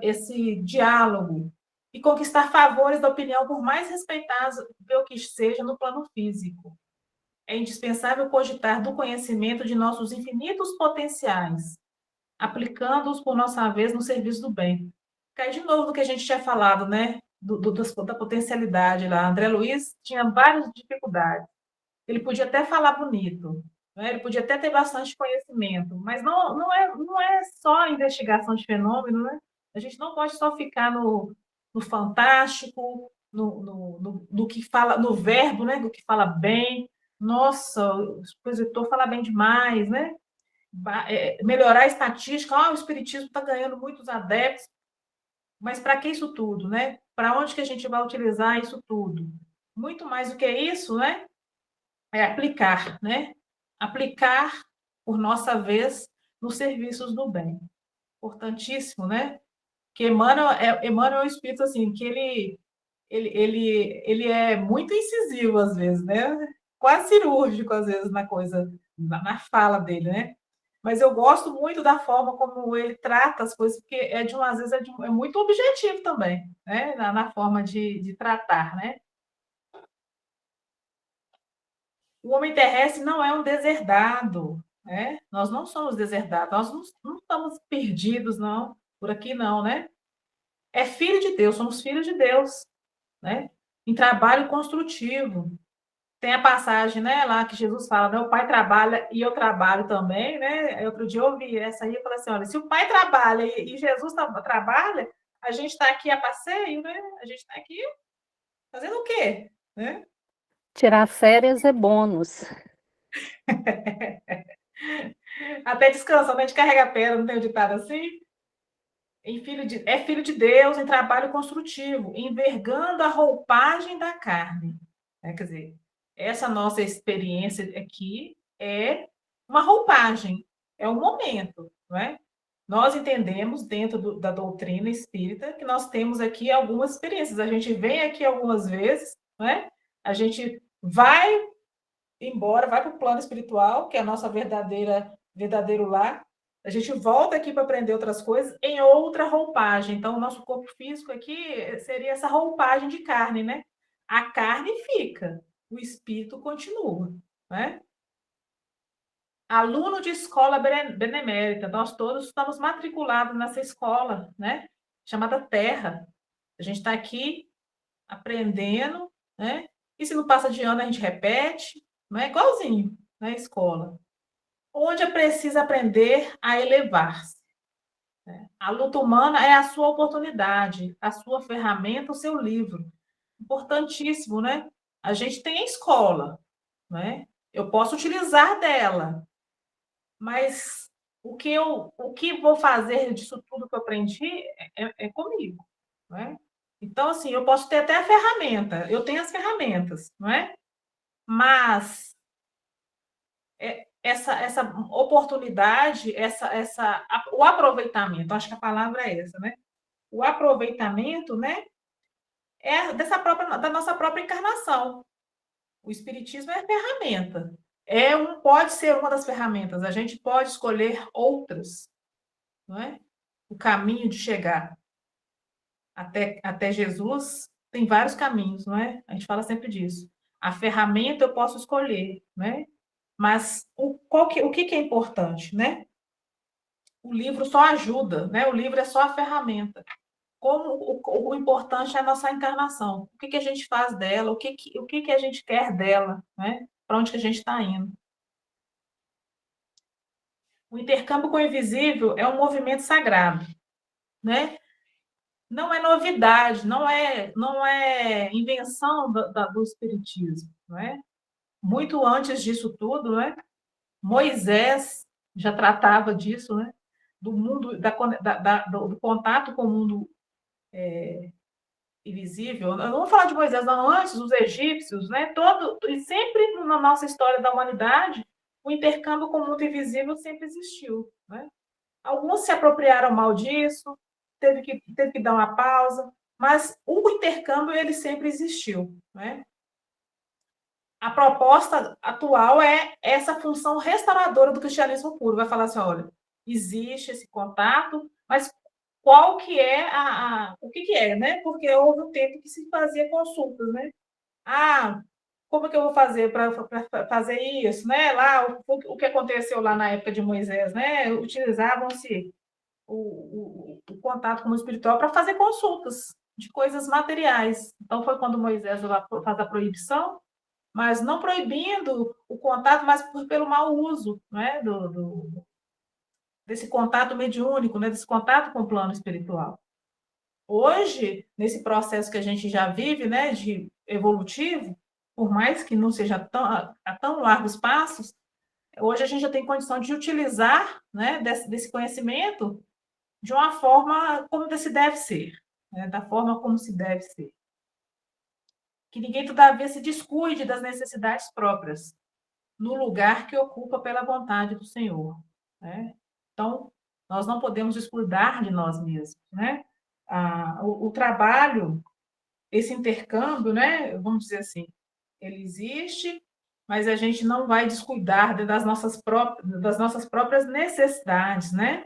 esse diálogo, e conquistar favores da opinião, por mais respeitável que seja no plano físico. É indispensável cogitar do conhecimento de nossos infinitos potenciais, aplicando-os, por nossa vez, no serviço do bem. Cai de novo do que a gente tinha falado, né? Da potencialidade lá. André Luiz tinha várias dificuldades. Ele podia até falar bonito, né? Ele podia até ter bastante conhecimento, mas não é só investigação de fenômeno, né? A gente não pode só ficar no fantástico, no que fala, no verbo, né? Do que fala bem. Nossa, o expositor fala bem demais, né? Melhorar a estatística, o espiritismo está ganhando muitos adeptos, mas para que isso tudo, né? Para onde que a gente vai utilizar isso tudo? Muito mais do que isso, né? É aplicar, né? Aplicar, por nossa vez, nos serviços do bem. Importantíssimo, né? Que Emmanuel é um espírito assim, que ele é muito incisivo às vezes, né? Quase cirúrgico às vezes na coisa, na fala dele, né? Mas eu gosto muito da forma como ele trata as coisas, porque às vezes é muito objetivo também, né? Na forma de tratar, né? O homem terrestre não é um deserdado, né? Nós não somos deserdados, nós não estamos perdidos, não, por aqui não, né? É filho de Deus, somos filhos de Deus, né? Em trabalho construtivo. Tem a passagem, né, lá que Jesus fala, né, o pai trabalha e eu trabalho também, né? Outro dia eu ouvi essa aí e falei assim, olha, se o pai trabalha e Jesus trabalha, a gente está aqui a passeio, né? A gente está aqui fazendo o quê? Né? Tirar férias é bônus. Até descansando, a gente carrega a pedra, não tem um ditado assim? É filho de Deus em trabalho construtivo, envergando a roupagem da carne. Quer dizer, essa nossa experiência aqui é uma roupagem, é um momento, não é? Nós entendemos, dentro da doutrina espírita, que nós temos aqui algumas experiências. A gente vem aqui algumas vezes, não é? A gente vai embora, vai para o plano espiritual, que é a nossa verdadeiro lar. A gente volta aqui para aprender outras coisas em outra roupagem. Então, o nosso corpo físico aqui seria essa roupagem de carne, né? A carne fica, o espírito continua, né? Aluno de escola benemérita, nós todos estamos matriculados nessa escola, né? Chamada Terra. A gente está aqui aprendendo, né? E se não passa de ano, a gente repete, não é igualzinho na escola. Onde é preciso aprender a elevar-se. Né? A luta humana é a sua oportunidade, a sua ferramenta, o seu livro. Importantíssimo, né? A gente tem a escola, né? Eu posso utilizar dela, mas o que vou fazer disso tudo que eu aprendi é comigo, né? Então, assim, eu posso ter até a ferramenta, eu tenho as ferramentas, não é? Mas essa oportunidade, o aproveitamento, acho que a palavra é essa, né? O aproveitamento, né? É da nossa própria encarnação. O espiritismo é ferramenta. Pode ser uma das ferramentas. A gente pode escolher outras, não é? O caminho de chegar até Jesus tem vários caminhos, não é? A gente fala sempre disso. A ferramenta eu posso escolher, né? Mas o que é importante, né? O livro só ajuda, né? O livro é só a ferramenta. O importante é a nossa encarnação. O que a gente faz dela? O que a gente quer dela, né? Para onde que a gente está indo? O intercâmbio com o invisível é um movimento sagrado, né? Não é novidade, não é invenção do espiritismo, não é? Muito antes disso tudo, né? Moisés já tratava disso, né? Do mundo, do contato com o mundo invisível. Não vou falar de Moisés, não, antes, os egípcios, né? E sempre na nossa história da humanidade, o intercâmbio com o mundo invisível sempre existiu, né? Alguns se apropriaram mal disso, teve que dar uma pausa, mas o intercâmbio ele sempre existiu, né? A proposta atual é essa função restauradora do cristianismo puro. Vai falar assim, olha, existe esse contato, mas qual que é o que é, né? Porque houve um tempo que se fazia consultas, né? Como é que eu vou fazer para fazer isso, né? Lá, o que aconteceu lá na época de Moisés, né? Utilizavam-se o contato com o espiritual para fazer consultas de coisas materiais. Então, foi quando Moisés faz a proibição, mas não proibindo o contato, mas pelo mau uso, né? Desse contato mediúnico, né? Desse contato com o plano espiritual. Hoje, nesse processo que a gente já vive, né, de evolutivo, por mais que não seja a tão largos passos, hoje a gente já tem condição de utilizar, né, desse conhecimento de uma forma como se deve ser, né, da forma como se deve ser. Que ninguém, todavia, se descuide das necessidades próprias, no lugar que ocupa pela vontade do Senhor, né? Então, nós não podemos descuidar de nós mesmos, né? O trabalho, esse intercâmbio, né? Vamos dizer assim, ele existe, mas a gente não vai descuidar das nossas próprias necessidades, né?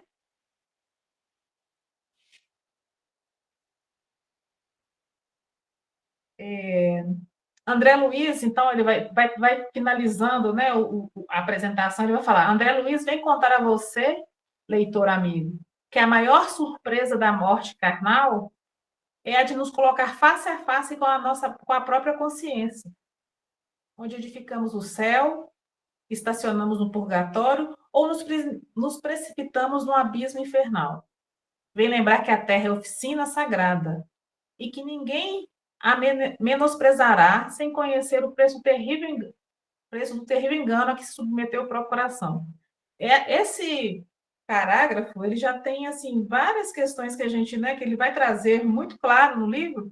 André Luiz, então, ele vai finalizando, né, a apresentação, ele vai falar: André Luiz vem contar a você, leitor amigo, que a maior surpresa da morte carnal é a de nos colocar face a face com a própria consciência, onde edificamos o céu, estacionamos no purgatório ou nos precipitamos no abismo infernal. Vem lembrar que a Terra é oficina sagrada e que ninguém a menosprezará sem conhecer o preço do terrível engano a que se submeteu o próprio coração. Esse parágrafo, ele já tem, assim, várias questões que a gente, né, que ele vai trazer muito claro no livro,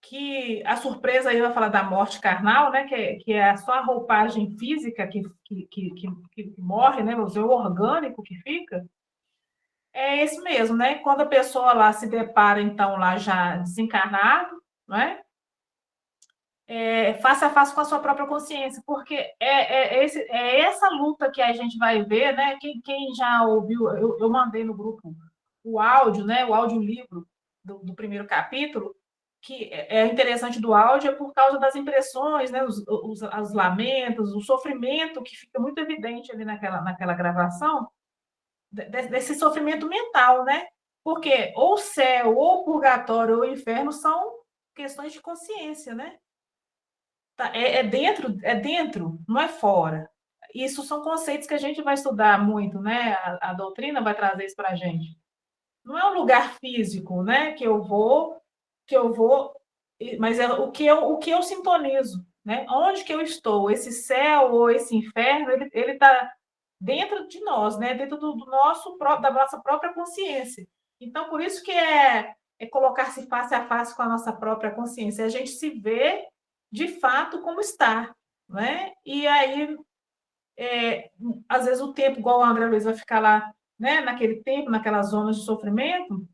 que a surpresa aí vai falar da morte carnal, né, que é só a roupagem física que morre, né, o orgânico que fica. É isso mesmo, né? Quando a pessoa lá se depara, então, lá já desencarnado, não é? Face a face com a sua própria consciência, porque é essa luta que a gente vai ver, né? Quem já ouviu, eu mandei no grupo o áudio, né? O audiolivro do primeiro capítulo, que é interessante do áudio é por causa das impressões, né? Os lamentos, o sofrimento que fica muito evidente ali naquela gravação, desse sofrimento mental, né? Porque ou o céu, ou o purgatório, ou o inferno são questões de consciência, né? Tá, é dentro, não é fora. Isso são conceitos que a gente vai estudar muito, né? A doutrina vai trazer isso para a gente. Não é um lugar físico, né? Mas é o que eu sintonizo, né? Onde que eu estou? Esse céu ou esse inferno, ele está dentro de nós, né? Dentro da nossa própria consciência. Então, por isso que é colocar-se face a face com a nossa própria consciência. A gente se vê de fato como está, né? E aí, às vezes o tempo, igual o André Luiz vai ficar lá, né? Naquele tempo, naquelas zonas de sofrimento,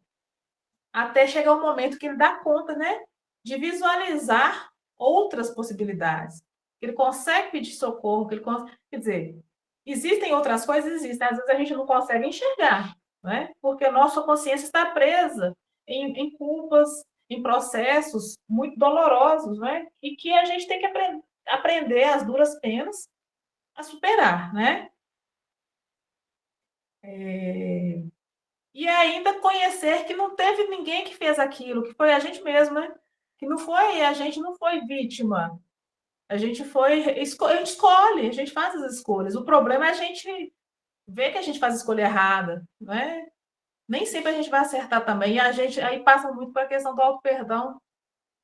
até chegar o momento que ele dá conta, né? De visualizar outras possibilidades. Ele consegue pedir socorro, quer dizer, existem outras coisas, existem, às vezes a gente não consegue enxergar, né? Porque a nossa consciência está presa em culpas, em processos muito dolorosos, né? E que a gente tem que aprender as duras penas a superar, né? E ainda conhecer que não teve ninguém que fez aquilo, que foi a gente mesmo, né? Que não foi, a gente não foi vítima. A gente escolhe, a gente faz as escolhas. O problema é a gente ver que a gente faz a escolha errada, né? Nem sempre a gente vai acertar também. E a gente aí passa muito para a questão do auto-perdão,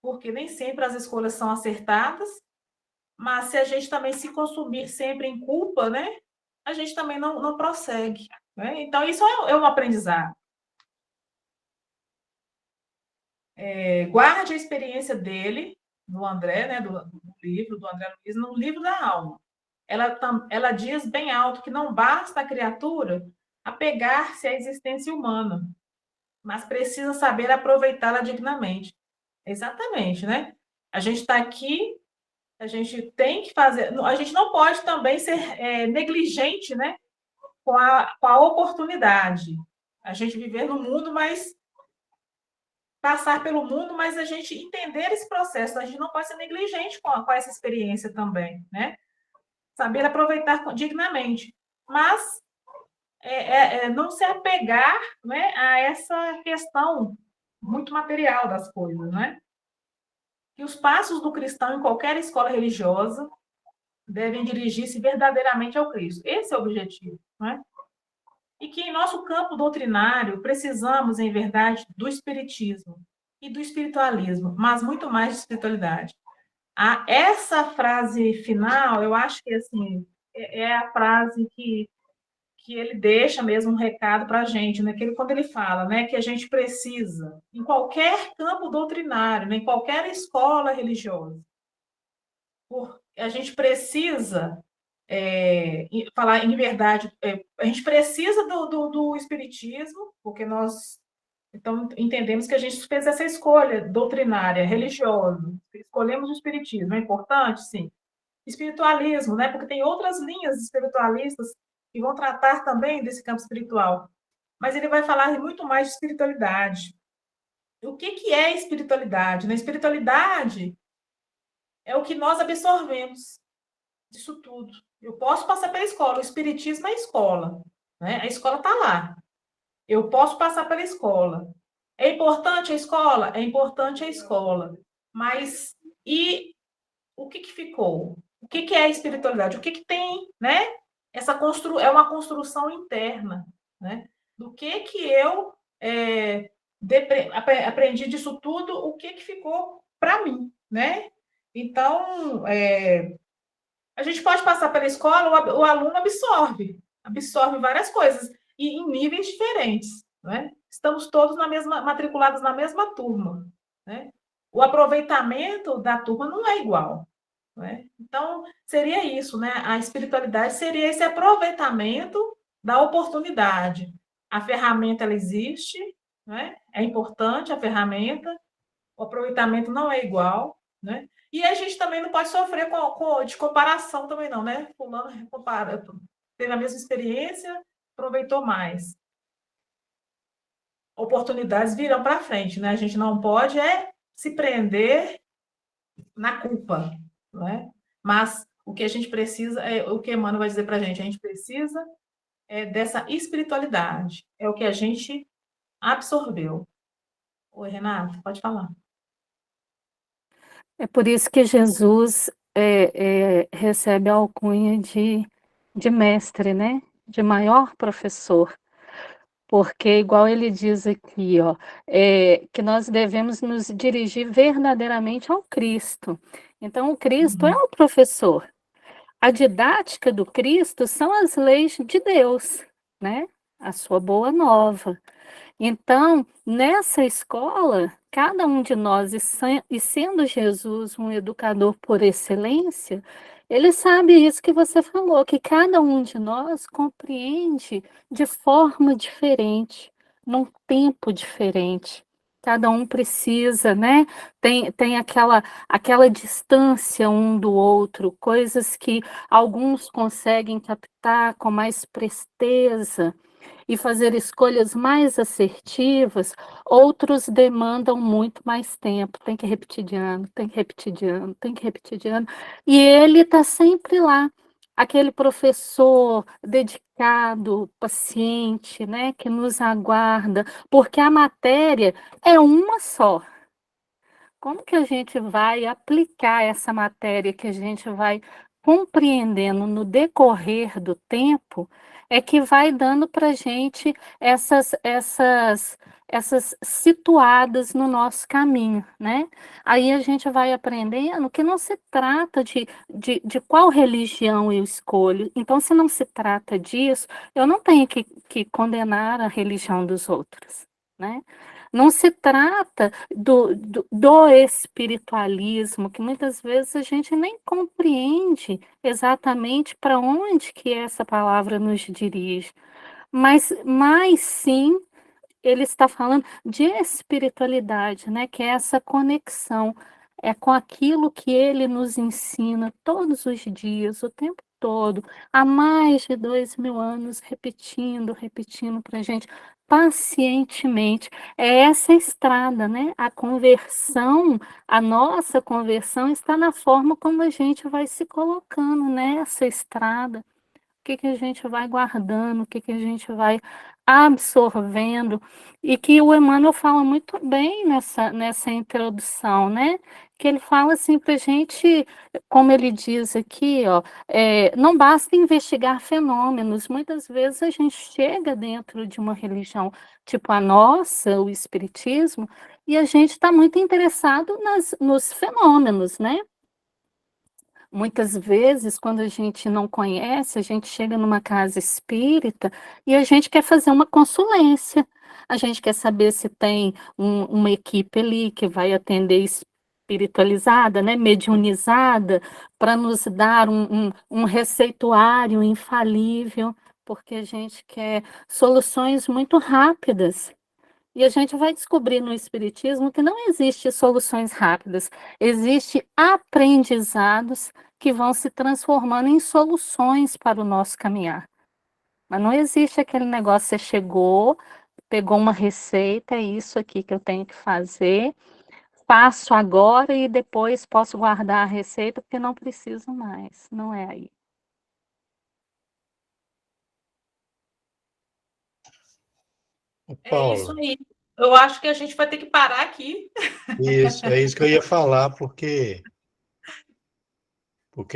porque nem sempre as escolhas são acertadas, mas se a gente também se consumir sempre em culpa, né? A gente também não prossegue, né? Então, isso é um aprendizado. Guarde a experiência dele, do André, né, do livro, do André Luiz, no livro da alma. Ela diz bem alto que não basta a criatura apegar-se à existência humana, mas precisa saber aproveitá-la dignamente. Exatamente, né? A gente está aqui, a gente tem que fazer, a gente não pode também ser negligente, né, com a oportunidade. A gente viver no mundo, mas passar pelo mundo, mas a gente entender esse processo, a gente não pode ser negligente com essa experiência também, né? Saber aproveitar dignamente, mas não se apegar, né, a essa questão muito material das coisas, né? Que os passos do cristão em qualquer escola religiosa devem dirigir-se verdadeiramente ao Cristo. Esse é o objetivo, né? E que em nosso campo doutrinário precisamos, em verdade, do espiritismo e do espiritualismo, mas muito mais de espiritualidade. Essa frase final, eu acho que assim, é a frase que ele deixa mesmo um recado para a gente, né? Quando ele fala, né, que a gente precisa, em qualquer campo doutrinário, né, em qualquer escola religiosa, a gente precisa falar em verdade, a gente precisa do espiritismo, porque nós então entendemos que a gente fez essa escolha doutrinária, religiosa, escolhemos o espiritismo, é importante, sim. Espiritualismo, né? Porque tem outras linhas espiritualistas que vão tratar também desse campo espiritual, mas ele vai falar muito mais de espiritualidade. O que é espiritualidade? Na espiritualidade é o que nós absorvemos disso tudo. Eu posso passar pela escola, o espiritismo é a escola, né? A escola está lá. Eu posso passar pela escola. É importante a escola? É importante a escola. Mas e o que ficou? O que é a espiritualidade? O que tem, né? É uma construção interna, né? Do que eu aprendi disso tudo, o que ficou para mim, né? Então, a gente pode passar pela escola, o aluno absorve várias coisas, e em níveis diferentes, né? Estamos todos matriculados na mesma turma, né? O aproveitamento da turma não é igual, né? Então, seria isso, né? A espiritualidade seria esse aproveitamento da oportunidade. A ferramenta, ela existe, né? É importante a ferramenta, o aproveitamento não é igual, né? E a gente também não pode sofrer de comparação também não, né? Fulano teve a mesma experiência, aproveitou mais. Oportunidades virão para frente, né? A gente não pode se prender na culpa, né? Mas o que a gente precisa, o que Emmanuel vai dizer para a gente precisa dessa espiritualidade, é o que a gente absorveu. Oi, Renato, pode falar. É por isso que Jesus recebe a alcunha de mestre, né? De maior professor. Porque, igual ele diz aqui, ó, que nós devemos nos dirigir verdadeiramente ao Cristo. Então, o Cristo é Uhum. o professor. A didática do Cristo são as leis de Deus, né? A sua boa nova. Então, nessa escola, cada um de nós, e sendo Jesus um educador por excelência, ele sabe isso que você falou, que cada um de nós compreende de forma diferente, num tempo diferente. Cada um precisa, né? Tem aquela distância um do outro, coisas que alguns conseguem captar com mais presteza e fazer escolhas mais assertivas, outros demandam muito mais tempo. Tem que repetir de ano, tem que repetir de ano, tem que repetir de ano. E ele está sempre lá, aquele professor dedicado, paciente, né, que nos aguarda, porque a matéria é uma só. Como que a gente vai aplicar essa matéria que a gente vai compreendendo no decorrer do tempo, é que vai dando para a gente essas situadas no nosso caminho, né? Aí a gente vai aprendendo que não se trata de qual religião eu escolho. Então, se não se trata disso, eu não tenho que condenar a religião dos outros, né? Não se trata do espiritualismo, que muitas vezes a gente nem compreende exatamente para onde que essa palavra nos dirige, mas sim ele está falando de espiritualidade, né? Que é essa conexão, é com aquilo que ele nos ensina todos os dias, o tempo todo, há mais de 2000 anos, repetindo para a gente, pacientemente. É essa estrada, né? A conversão, a nossa conversão está na forma como a gente vai se colocando nessa estrada, que a gente vai guardando, o que a gente vai absorvendo, e que o Emmanuel fala muito bem nessa introdução, né? Que ele fala assim para a gente, como ele diz aqui, ó, não basta investigar fenômenos, muitas vezes a gente chega dentro de uma religião tipo a nossa, o Espiritismo, e a gente está muito interessado nos fenômenos, né? Muitas vezes, quando a gente não conhece, a gente chega numa casa espírita e a gente quer fazer uma consulência. A gente quer saber se tem uma equipe ali que vai atender espiritualizada, né, mediunizada, para nos dar um receituário infalível, porque a gente quer soluções muito rápidas. E a gente vai descobrir no Espiritismo que não existe soluções rápidas, existe aprendizados que vão se transformando em soluções para o nosso caminhar. Mas não existe aquele negócio, você chegou, pegou uma receita, é isso aqui que eu tenho que fazer, faço agora e depois posso guardar a receita porque não preciso mais. Não é aí. É isso Paula, aí. Eu acho que a gente vai ter que parar aqui. isso, é isso que eu ia falar, porque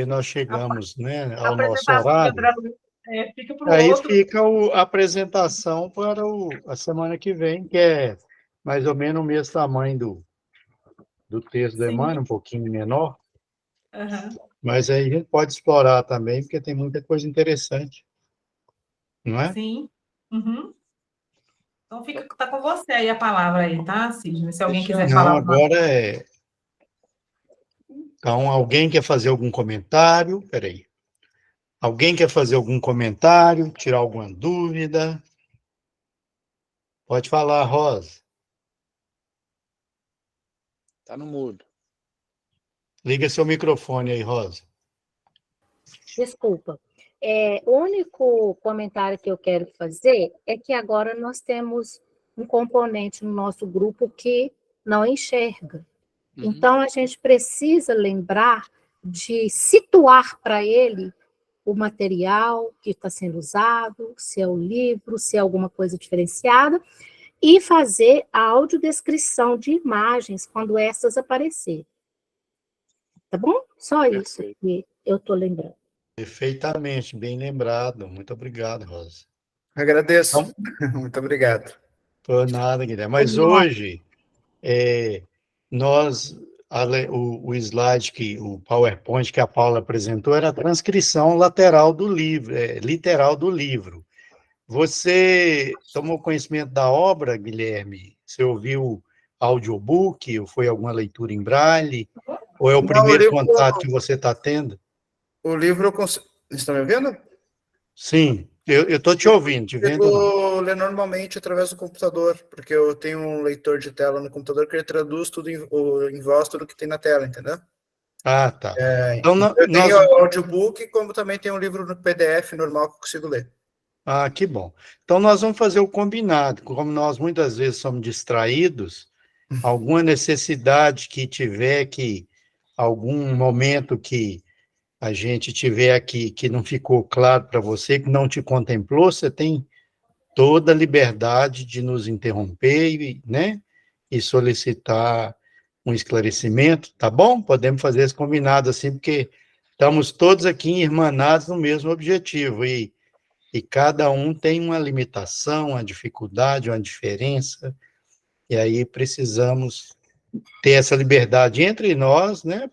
nós A, chegamos, né, a ao nosso apresentação de horário. André Luiz fica para o Aí outro. fica a apresentação para a semana que vem, que é mais ou menos o mesmo tamanho do texto do Emmanuel, Sim. um pouquinho menor, Aham. mas aí a gente pode explorar também, porque tem muita coisa interessante, não é? Sim. Uhum. Então tá com você aí a palavra aí, tá, Sidney? Se alguém quiser Não, falar alguma agora é. Então, alguém quer fazer algum comentário? Peraí. Alguém quer fazer algum comentário, tirar alguma dúvida? Pode falar, Rosa. Tá no mudo. Liga seu microfone aí, Rosa. Desculpa. O único comentário que eu quero fazer é que agora nós temos um componente no nosso grupo que não enxerga. Então, a gente precisa lembrar de situar para ele o material que está sendo usado, se é o livro, se é alguma coisa diferenciada, e fazer a audiodescrição de imagens quando essas aparecerem. Tá bom? Só isso Perfeito. que eu estou lembrando. Perfeitamente, bem lembrado. Muito obrigado, Rosa. Agradeço. Então, Muito obrigado. por nada, Guilherme. Mas hoje, nós, o slide, o PowerPoint que a Paula apresentou era a transcrição lateral do livro, literal do livro. Você tomou conhecimento da obra, Guilherme? Você ouviu audiobook, ou foi alguma leitura em braille? Ou é o Não, primeiro contato que você está tendo? o livro eu estão me ouvindo? Sim, eu estou te ouvindo, te vendo não. Eu ler normalmente através do computador, porque eu tenho um leitor de tela no computador que ele traduz tudo em voz, tudo que tem na tela, entendeu? Ah, tá. Então, Eu tenho audiobook, como também tenho um livro no PDF normal que eu consigo ler. Ah, que bom. Então, nós vamos fazer o combinado. Como nós muitas vezes somos distraídos, alguma necessidade que tiver, algum momento que a gente tiver aqui que não ficou claro para você, que não te contemplou, você tem toda a liberdade de nos interromper, né? E solicitar um esclarecimento, tá bom? Podemos fazer esse combinado assim, porque estamos todos aqui irmanados no mesmo objetivo, e cada um tem uma limitação, uma dificuldade, uma diferença, e aí precisamos ter essa liberdade entre nós, né,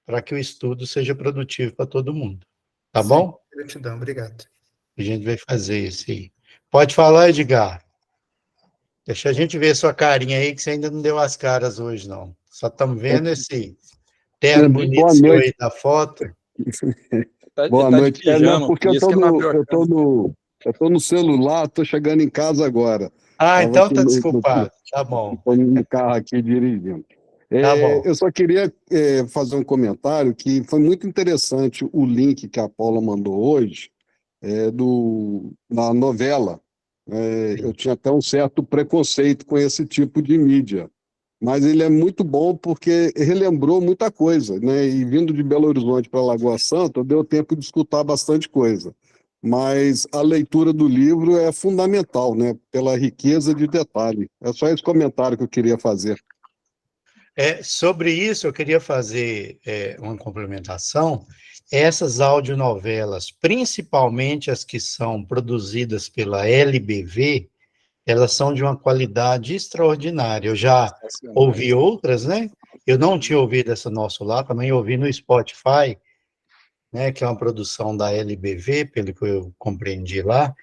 para que o estudo seja produtivo para todo mundo. Tá bom? Gratidão, obrigado. A gente vai fazer isso aí. Pode falar, Edgar. Deixa a gente ver sua carinha aí, que você ainda não deu as caras hoje, não. Só estamos vendo esse terno bonito Boa seu noite. aí da foto. Boa noite. Não, porque eu tô no celular, tô chegando em casa agora. Ah, Tava então aqui tá desculpado. Tá bom. Tô no carro aqui dirigindo. Tá bom. Eu só queria fazer um comentário que foi muito interessante o link que a Paula mandou hoje, na novela. Eu tinha até um certo preconceito com esse tipo de mídia, mas ele é muito bom porque relembrou muita coisa, né? E vindo de Belo Horizonte para Lagoa Santa, deu tempo de escutar bastante coisa. Mas a leitura do livro é fundamental, né? Pela riqueza de detalhe. É só esse comentário que eu queria fazer. Sobre isso, eu queria fazer uma complementação. Essas audionovelas, principalmente as que são produzidas pela LBV, elas são de uma qualidade extraordinária. Eu já ouvi outras, né? Eu não tinha ouvido essa nossa lá, também ouvi no Spotify, né, que é uma produção da LBV, pelo que eu compreendi lá,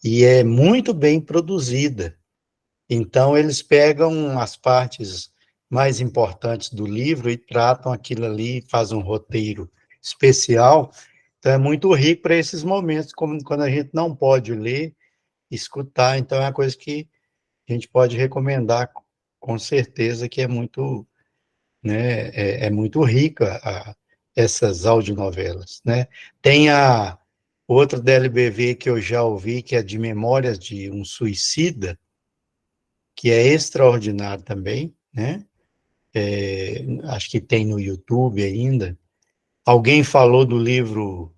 e é muito bem produzida. Então, eles pegam as partes mais importantes do livro e tratam aquilo ali, fazem um roteiro especial. Então, é muito rico para esses momentos, como quando a gente não pode ler, escutar. Então, é uma coisa que a gente pode recomendar com certeza, que é muito, né, é muito rica essas audionovelas, né? Tem a outra da LBV que eu já ouvi, que é de Memórias de um Suicida, que é extraordinário também, né? Acho que tem no YouTube ainda. Alguém falou do livro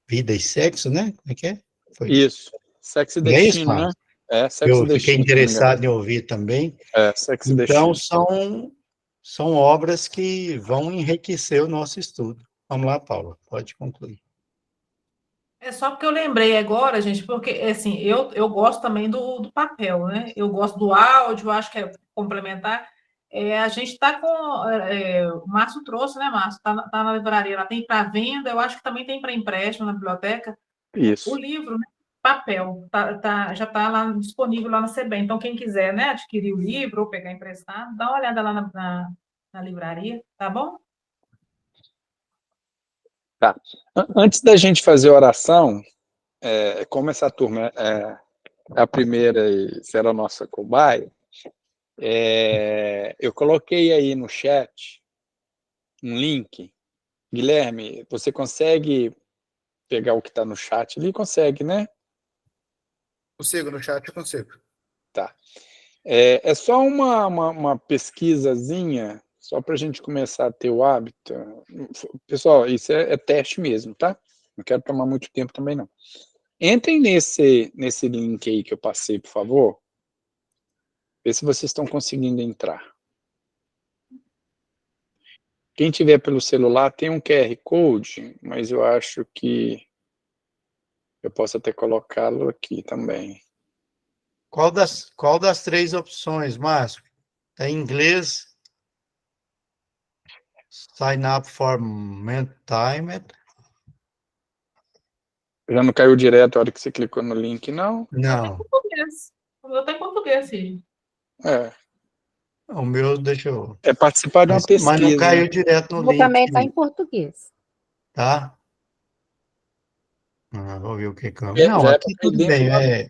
Vida e Sexo, né? Como é que é? Foi. Isso. Sexo e Destino, né? Sexo e Destino. Eu fiquei interessado em ouvir também. Sexo e Destino. Então, são obras que vão enriquecer o nosso estudo. Vamos lá, Paula, pode concluir. É só porque eu lembrei agora, gente, porque, assim, eu gosto também do papel, né? Eu gosto do áudio, acho que é complementar. A gente está com... o Márcio trouxe, né, Márcio? Está na livraria, ela tem para venda, eu acho que também tem para empréstimo na biblioteca. Isso. O livro, né, papel, já está lá disponível lá na CBN. Então, quem quiser, né, adquirir o livro ou pegar emprestado, dá uma olhada lá na livraria, tá bom? Tá. Antes da gente fazer a oração, como essa turma é a primeira e será a nossa cobaia, eu coloquei aí no chat um link. Guilherme, você consegue pegar o que está no chat ali? Consegue, né? Consigo, no chat eu consigo. Tá. É só uma pesquisazinha, só para a gente começar a ter o hábito. Pessoal, isso é teste mesmo, tá? Não quero tomar muito tempo também, não. Entrem nesse link aí que eu passei, por favor. Vê se vocês estão conseguindo entrar. Quem tiver pelo celular tem um QR Code, mas eu acho que eu posso até colocá-lo aqui também. Qual das 3 opções, Márcio? Tá em inglês, sign up for timer. Já não caiu direto a hora que você clicou no link, não? Não, Português. O meu tá em português, sim. É, o meu, deixa eu... é participar de uma Mas não pesquisa. caiu direto no O meu também link, está em português. tá? Vou ver o que que eu... É, Não, já é aqui para cair tudo dentro bem,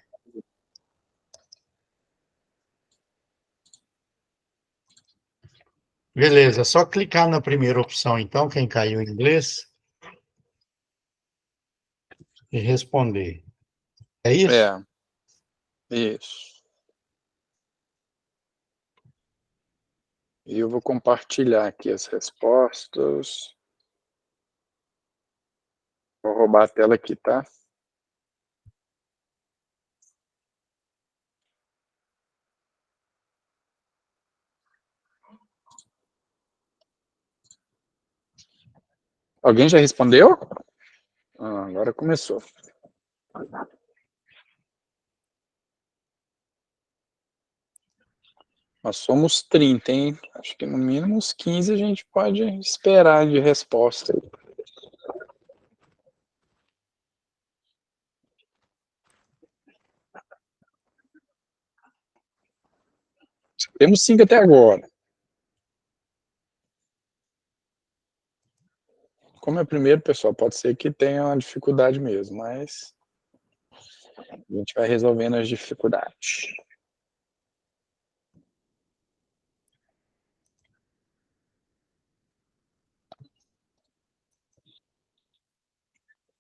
Beleza, é só clicar na primeira opção, então, quem caiu em inglês, e responder. É isso? Isso. E eu vou compartilhar aqui as respostas. Vou roubar a tela aqui, tá? Alguém já respondeu? Agora começou. Nós somos 30, hein? Acho que no mínimo uns 15 a gente pode esperar de resposta. Temos 5 até agora. Como é o primeiro, pessoal, pode ser que tenha uma dificuldade mesmo, mas a gente vai resolvendo as dificuldades.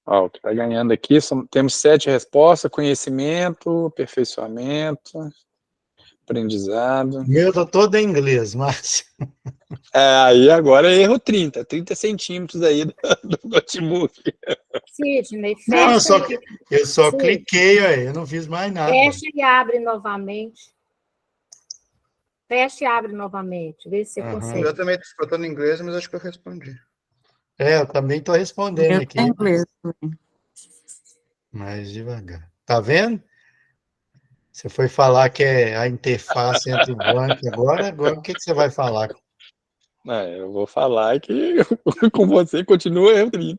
Ó, o que está ganhando aqui, temos 7 respostas: conhecimento, aperfeiçoamento, aprendizado. O meu está todo em inglês, Márcio. Aí agora é erro 30 centímetros aí do notebook. Sidney, Não, fecha, eu só Sim. cliquei, eu não fiz mais nada. fecha e abre novamente. Fecha e abre novamente. Vê se você Aham. consegue. Eu também estou falando inglês, mas acho que eu respondi. Eu também estou respondendo Eu aqui, tenho inglês também. mais devagar. Tá vendo? Você foi falar que é a interface entre o banco agora o que você vai falar? Eu vou falar que com você continua erro 30.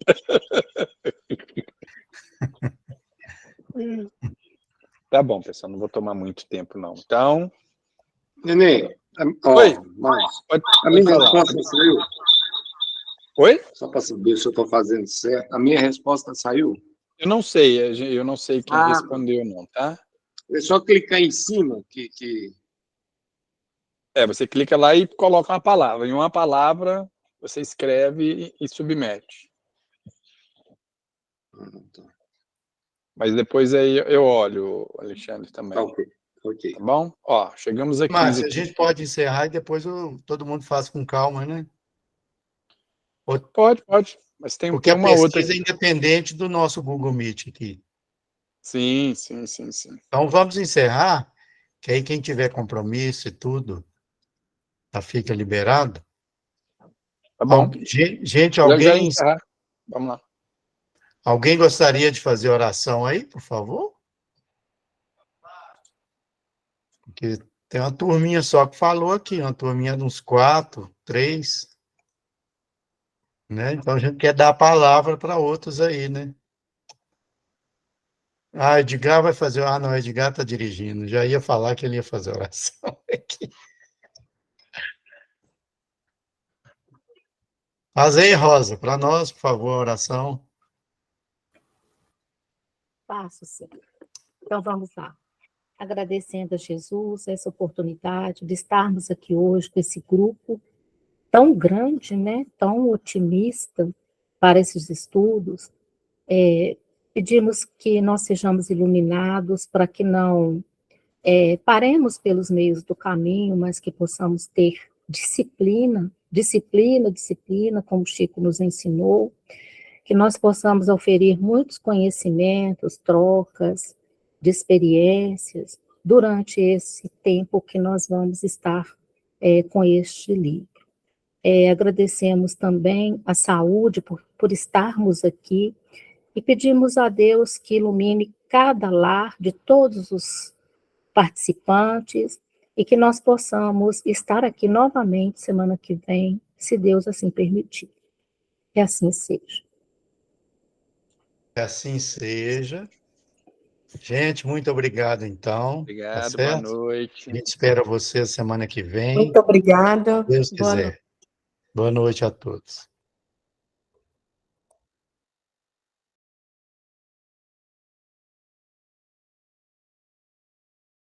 Tá bom, pessoal, não vou tomar muito tempo, não. Então... Nenê, Oi, Márcio, pode a minha falar. resposta saiu? Oi? Só para saber se eu estou fazendo certo. A minha resposta saiu? Eu não sei quem respondeu, não, tá? É só clicar em cima que... Você clica lá e coloca uma palavra. Em uma palavra, você escreve e submete. Tá. Mas depois aí eu olho, Alexandre, também. Ok. Tá bom? Ó, chegamos a 15 Márcio, a aqui. gente pode encerrar e depois todo mundo faz com calma, né? Pode. Mas tem Porque a uma outra pesquisa é aqui. independente do nosso Google Meet aqui. Sim. Então, vamos encerrar, que aí quem tiver compromisso e tudo, já fica liberado. Tá bom. Gente, Já encerrar. Vamos lá. alguém gostaria de fazer oração aí, por favor? Porque tem uma turminha só que falou aqui, uma turminha de uns 4, 3, né? Então a gente quer dar a palavra para outros aí, né? Edgar vai fazer. Não, Edgar está dirigindo. Já ia falar que ele ia fazer oração aqui. Faz aí, Rosa, para nós, por favor, a oração. Faço, sim. Então, vamos lá. Agradecendo a Jesus essa oportunidade de estarmos aqui hoje com esse grupo tão grande, né? Tão otimista para esses estudos. Pedimos que nós sejamos iluminados para que não paremos pelos meios do caminho, mas que possamos ter disciplina, como o Chico nos ensinou, que nós possamos oferir muitos conhecimentos, trocas de experiências durante esse tempo que nós vamos estar com este livro. Agradecemos também a saúde por estarmos aqui e pedimos a Deus que ilumine cada lar de todos os participantes e que nós possamos estar aqui novamente semana que vem, se Deus assim permitir. Que assim seja. Que assim seja. Gente, muito obrigado, então. Obrigado, Tá boa certo? noite. A gente espera você semana que vem, Muito obrigada. se Deus Boa noite. quiser. Boa noite a todos.